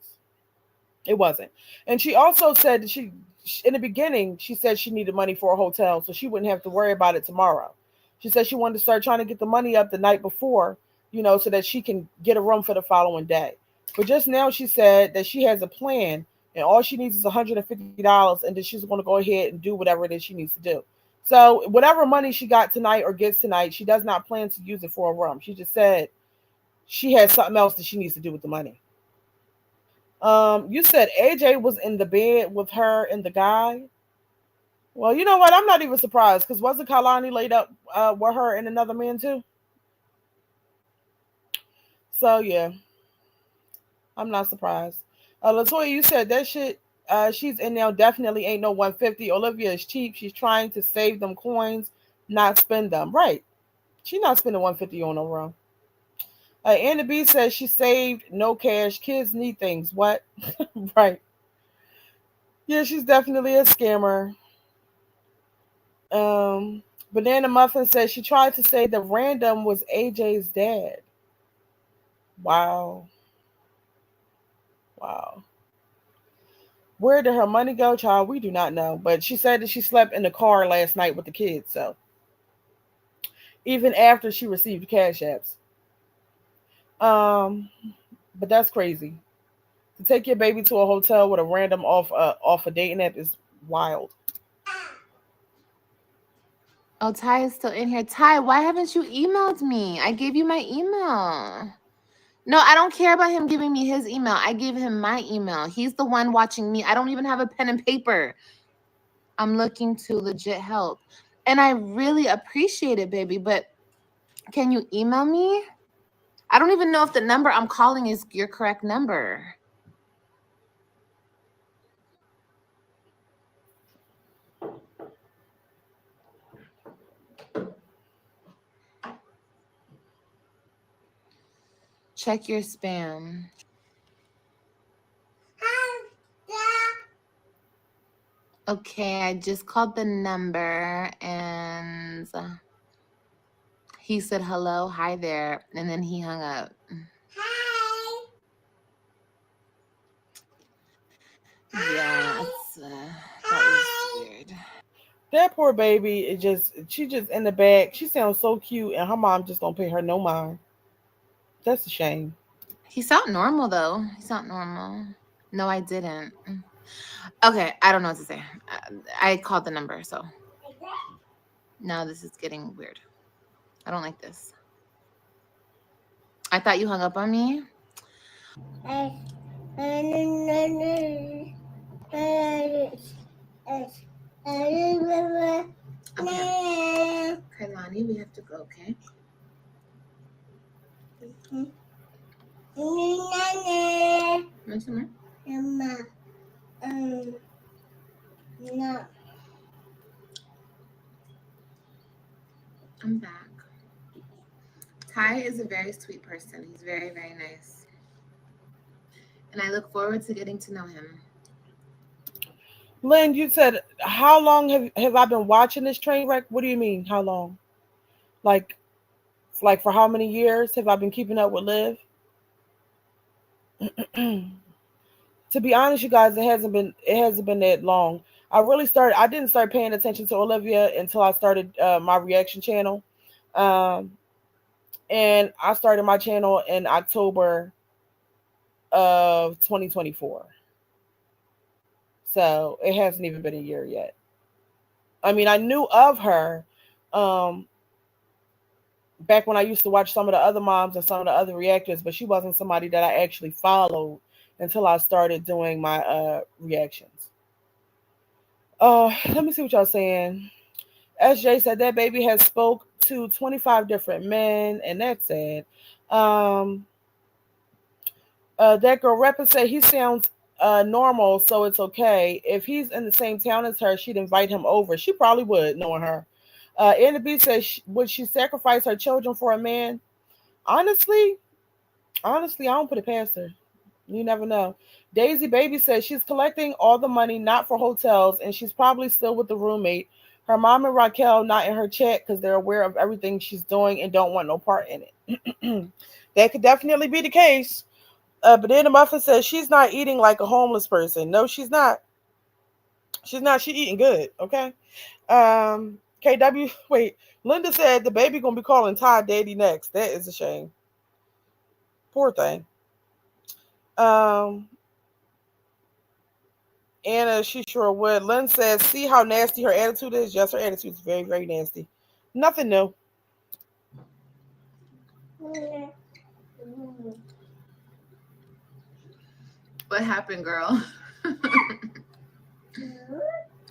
It wasn't. And she also said that in the beginning, she said she needed money for a hotel so she wouldn't have to worry about it tomorrow. She said she wanted to start trying to get the money up the night before, so that she can get a room for the following day. But just now she said that she has a plan and all she needs is $150 and then she's going to go ahead and do whatever it is she needs to do. So whatever money she got tonight or gets tonight, she does not plan to use it for a room. She just said she has something else that she needs to do with the money. You said AJ was in the bed with her and the guy. Well, you know what? I'm not even surprised because wasn't Kalani laid up with her and another man too? So yeah, I'm not surprised. Latoya, you said that shit. She's in there. Definitely ain't no 150. Olivia is cheap. She's trying to save them coins, not spend them. Right? She's not spending 150 on no room. Anna B says she saved no cash. Kids need things. What? Right. Yeah, she's definitely a scammer. Banana Muffin says she tried to say the random was AJ's dad. Wow. Wow. Where did her money go, child? We do not know. But she said that she slept in the car last night with the kids. So even after she received cash apps. Um, but that's crazy. To take your baby to a hotel with a random off a dating app is wild. Oh, Ty is still in here. Ty, why haven't you emailed me? I gave you my email. No, I don't care about him giving me his email. I gave him my email. He's the one watching me. I don't even have a pen and paper. I'm looking to legit help. And I really appreciate it, baby, but can you email me? I don't even know if the number I'm calling is your correct number. Check your spam. Okay, I just called the number and he said hello, hi there, and then he hung up. Hi. Yeah, that was weird. That poor baby she just in the back. She sounds so cute, and her mom just don't pay her no mind. That's a shame. He sounded normal though. He sounded normal. No, I didn't. Okay, I don't know what to say. I called the number, so now this is getting weird. I don't like this. I thought you hung up on me. Okay, Lonnie, we have to go, okay? Want some more? No. I'm back. Ty is a very sweet person. He's very, very nice. And I look forward to getting to know him. Lynn, you said how long have I been watching this train wreck? What do you mean? How long? Like like for how many years have I been keeping up with Liv? To be honest, you guys, it hasn't been that long. I didn't start paying attention to Olivia until I started my reaction channel. Um, and I started my channel in October of 2024. So it hasn't even been a year yet. I mean, I knew of her um, back when I used to watch some of the other moms and some of the other reactors, but she wasn't somebody that I actually followed until I started doing my reactions. Let me see what y'all saying. SJ said that baby has spoke to 25 different men, and that's sad. Um, that girl Reppa said he sounds normal, so it's okay. If he's in the same town as her, she'd invite him over. She probably would, knowing her. Anna B says, would she sacrifice her children for a man? Honestly, honestly, I don't put it past her. You never know. Daisy Baby says she's collecting all the money, not for hotels, and she's probably still with the roommate. Her mom and Raquel not in her chat because they're aware of everything she's doing and don't want no part in it. That could definitely be the case. But then the muffin says she's not eating like a homeless person. No, she's not. She's not. She eating good. Okay. KW. Wait. Linda said the baby gonna be calling Todd Daddy next. That is a shame. Poor thing. Um. Anna, she sure would. Lynn says, see how nasty her attitude is? Yes, her attitude is very, very nasty. Nothing new. What happened, girl? I'm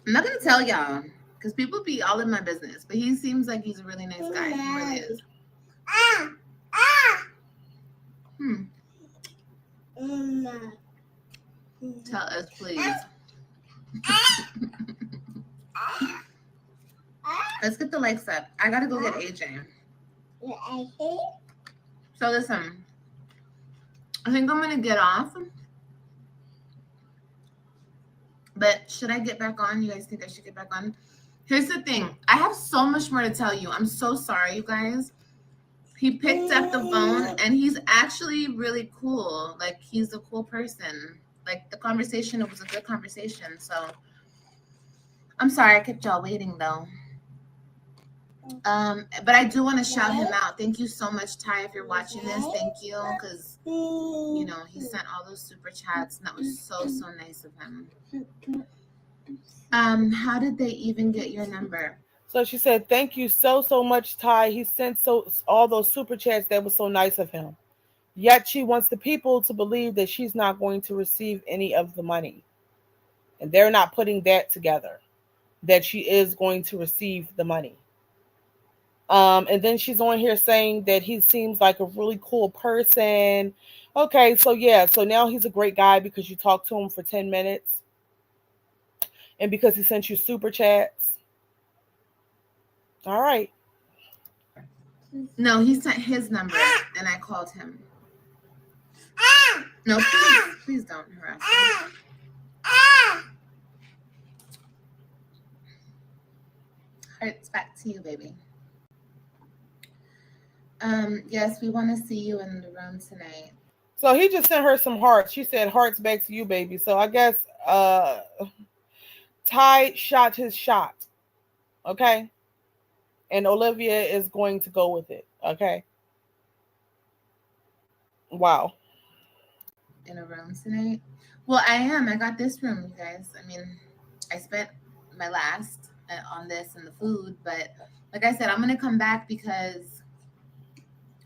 not gonna tell y'all because people be all in my business, but he seems like he's a really nice guy. He really is. Tell us, please. Let's get the likes up. I gotta go get AJ. So listen, I think I'm gonna get off. But should I get back on? You guys think I should get back on? Here's the thing. I have so much more to tell you. I'm so sorry, you guys. He picked up the phone and he's actually really cool. Like, he's a cool person. Like, the conversation, it was a good conversation. So, I'm sorry I kept y'all waiting, though. But I do want to shout him out. Thank you so much, Ty, if you're watching this. Thank you, because he sent all those super chats, and that was so nice of him. How did they even get your number? So she said, "Thank you so much, Ty. He sent all those super chats. That was so nice of him. Yet she wants the people to believe that she's not going to receive any of the money, and they're not putting that together. That she is going to receive the money." And then she's on here saying that he seems like a really cool person. Okay, so yeah, so now he's a great guy because you talked to him for 10 minutes and because he sent you super chats. All right. No, he sent his number and I called him. No, please don't harass him. Hearts back to you, baby. Yes, we want to see you in the room tonight. So he just sent her some hearts. She said hearts back to you, baby. So I guess Ty shot his shot. Okay. And Olivia is going to go with it. Okay. Wow. In a room tonight? Well, I am. I got this room, you guys. I mean, I spent my last on this and the food, but like I said, I'm gonna come back because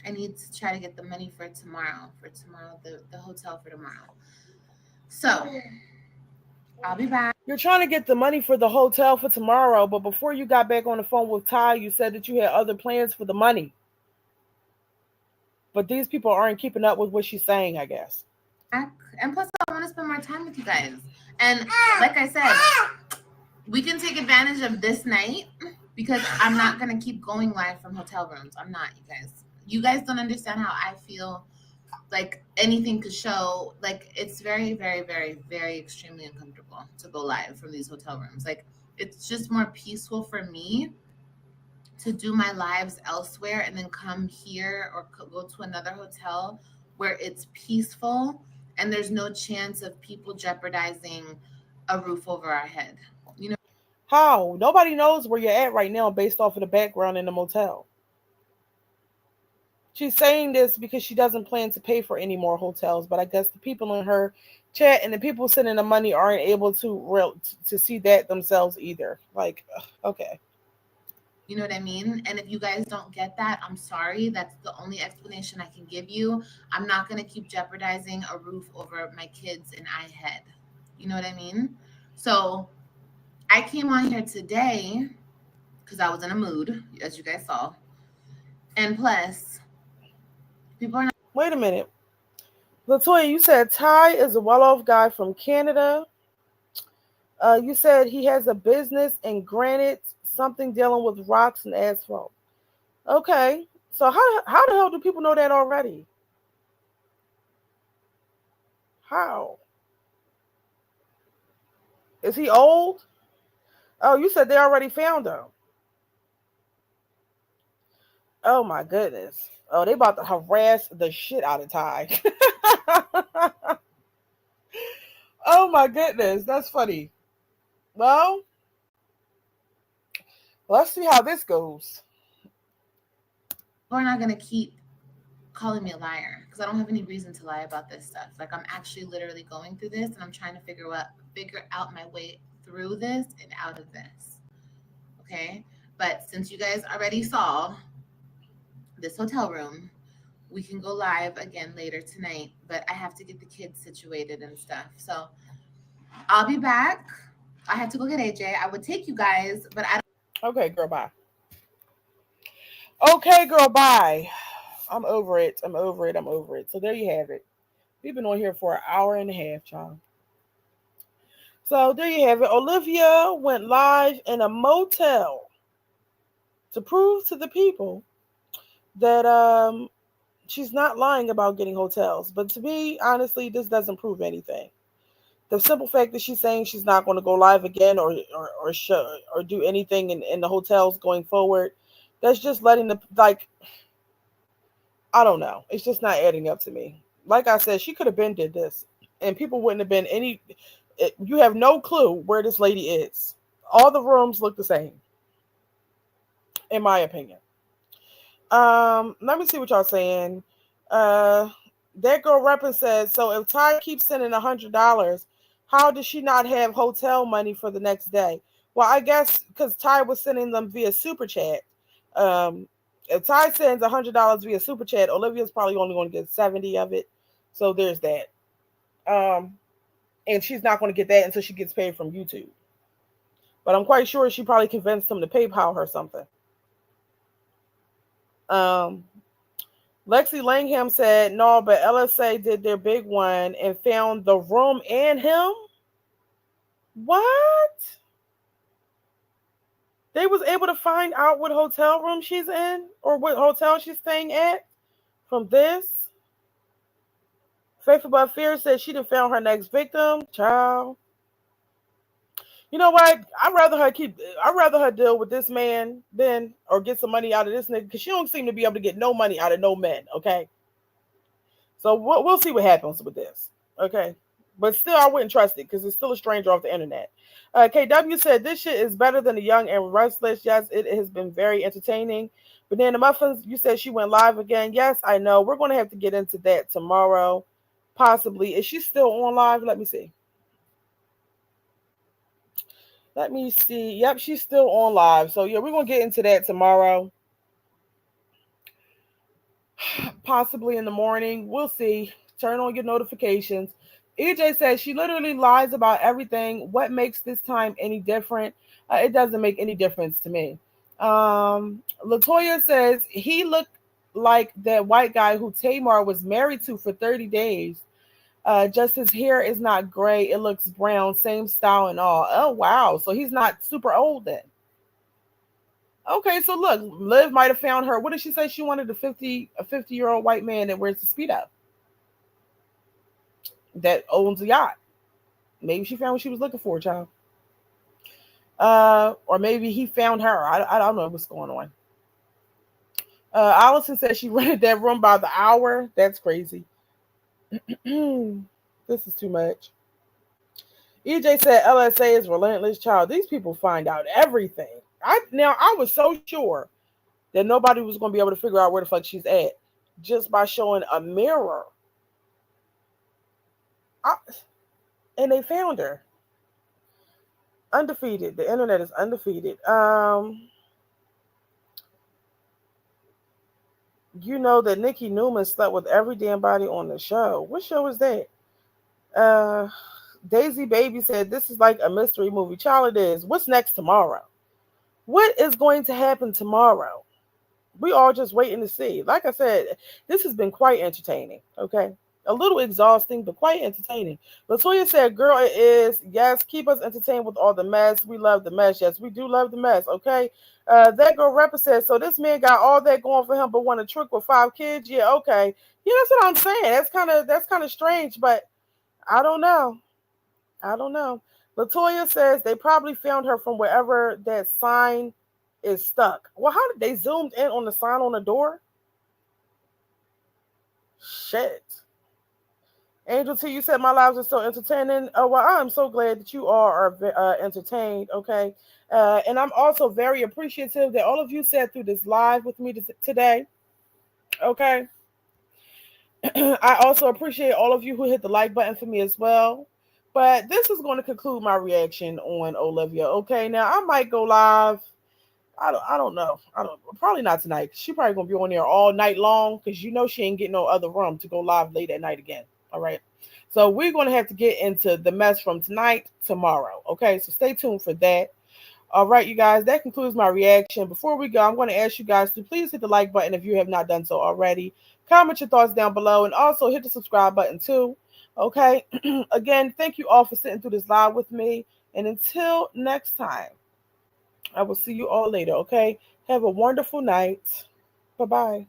I need to try to get the money for tomorrow. The hotel for tomorrow. So I'll be back. You're trying to get the money for the hotel for tomorrow, but before you got back on the phone with Ty, you said that you had other plans for the money. But these people aren't keeping up with what she's saying, I guess. And plus, I want to spend more time with you guys. And like I said, we can take advantage of this night because I'm not going to keep going live from hotel rooms. I'm not, you guys. You guys don't understand how I feel. Like anything could show, like it's very, very, very, very extremely uncomfortable to go live from these hotel rooms. Like it's just more peaceful for me to do my lives elsewhere and then come here or go to another hotel where it's peaceful and there's no chance of people jeopardizing a roof over our head. How? Nobody knows where you're at right now based off of the background in the motel. She's saying this because she doesn't plan to pay for any more hotels, but I guess the people in her chat and the people sending the money aren't able to see that themselves either. Like, okay. You know what I mean? And if you guys don't get that, I'm sorry. That's the only explanation I can give you. I'm not going to keep jeopardizing a roof over my kids and I head. You know what I mean? So I came on here today because I was in a mood, as you guys saw. And plus, people are not. Wait a minute. Latoya, you said Ty is a well-off guy from Canada. You said he has a business in granite, something dealing with rocks and asphalt. Okay. So how the hell do people know that already? How? Is he old? Oh, you said they already found him. Oh my goodness. Oh, they about to harass the shit out of Ty. Oh my goodness, that's funny. Well, let's see how this goes. We're not going to keep calling me a liar because I don't have any reason to lie about this stuff. Like I'm actually literally going through this and I'm trying to figure out my way through this and out of this. Okay? But since you guys already saw this hotel room, we can go live again later tonight, but I have to get the kids situated and stuff. So I'll be back. I have to go get AJ. I would take you guys, but I don't. Okay, girl, bye. Okay, girl, bye. I'm over it. So there you have it. We've been on here for an hour and a half, y'all. So there you have it. Olivia went live in a motel to prove to the people that she's not lying about getting hotels. But to me, honestly, this doesn't prove anything. The simple fact that she's saying she's not going to go live again or show or do anything in the hotels going forward, that's just letting I don't know. It's just not adding up to me. Like I said, she could have been did this, and people wouldn't have been any. You have no clue where this lady is. All the rooms look the same. in my opinion. Let me see what y'all saying. Uh, that girl repping says, so if Ty keeps sending $100, how does she not have hotel money for the next day? Well, I guess because Ty was sending them via super chat. Um, if Ty sends $100 via super chat, Olivia's probably only going to get 70 of it. So there's that. Um, and she's not going to get that until she gets paid from YouTube. But I'm quite sure she probably convinced them to PayPal her something. Um, Lexi Langham said, no, but LSA did their big one and found the room and him. What? They was able to find out what hotel room she's in or what hotel she's staying at from this. Faithful but Fear said she done found her next victim. Child. You know what? I'd rather her deal with this man than or get some money out of this nigga because she don't seem to be able to get no money out of no men, okay? So we'll see what happens with this. Okay. But still, I wouldn't trust it because it's still a stranger off the internet. KW said, this shit is better than the Young and Restless. Yes, it has been very entertaining. But then the Muffins, you said she went live again. Yes, I know. We're going to have to get into that tomorrow. Possibly. Is she still on live? Let me see. Let me see. Yep, she's still on live. So, yeah, we're going to get into that tomorrow. Possibly in the morning. We'll see. Turn on your notifications. EJ says she literally lies about everything. What makes this time any different? It doesn't make any difference to me. Latoya says he looked like that white guy who Tamar was married to for 30 days. Just his hair is not gray. It looks brown. Same style and all. Oh, wow. So he's not super old then. Okay, so look, Liv might have found her. What did she say? She wanted a 50-year-old white man that wears the speed up, that owns a yacht. Maybe she found what she was looking for, child. Or maybe he found her. I don't know what's going on. Allison said she rented that room by the hour. That's crazy. This is too much. EJ said LSA is relentless, child. These people find out everything. I was so sure that nobody was going to be able to figure out where the fuck she's at just by showing a mirror. And they found her. Undefeated. The internet is undefeated. You know that Nikki Newman slept with every damn body on the show. What show is that? Daisy Baby said this is like a mystery movie. Child, it is. What's next tomorrow? What is going to happen tomorrow? We all just waiting to see. Like I said, this has been quite entertaining. Okay. A little exhausting, but quite entertaining. Latoya said, girl, it is. Yes, keep us entertained with all the mess. We love the mess. Yes, we do love the mess. Okay. That girl rapper said, so this man got all that going for him, but want a trick with 5 kids. Yeah, okay. Yeah, that's what I'm saying. That's kind of strange, but I don't know. Latoya says they probably found her from wherever that sign is stuck. Well, how did they zoomed in on the sign on the door? Shit. Angel T, you said my lives are so entertaining. Oh, well, I'm so glad that you all are entertained, okay? And I'm also very appreciative that all of you sat through this live with me today, okay? I also appreciate all of you who hit the like button for me as well. But this is going to conclude my reaction on Olivia, okay? Now, I might go live. I don't know. Probably not tonight. She probably going to be on there all night long because you know she ain't getting no other room to go live late at night again. All right. So we're going to have to get into the mess from tonight tomorrow. Okay. So stay tuned for that. All right, you guys, that concludes my reaction. Before we go, I'm going to ask you guys to please hit the like button if you have not done so already. Comment your thoughts down below and also hit the subscribe button too. Okay. Again, thank you all for sitting through this live with me. And until next time, I will see you all later. Okay. Have a wonderful night. Bye-bye.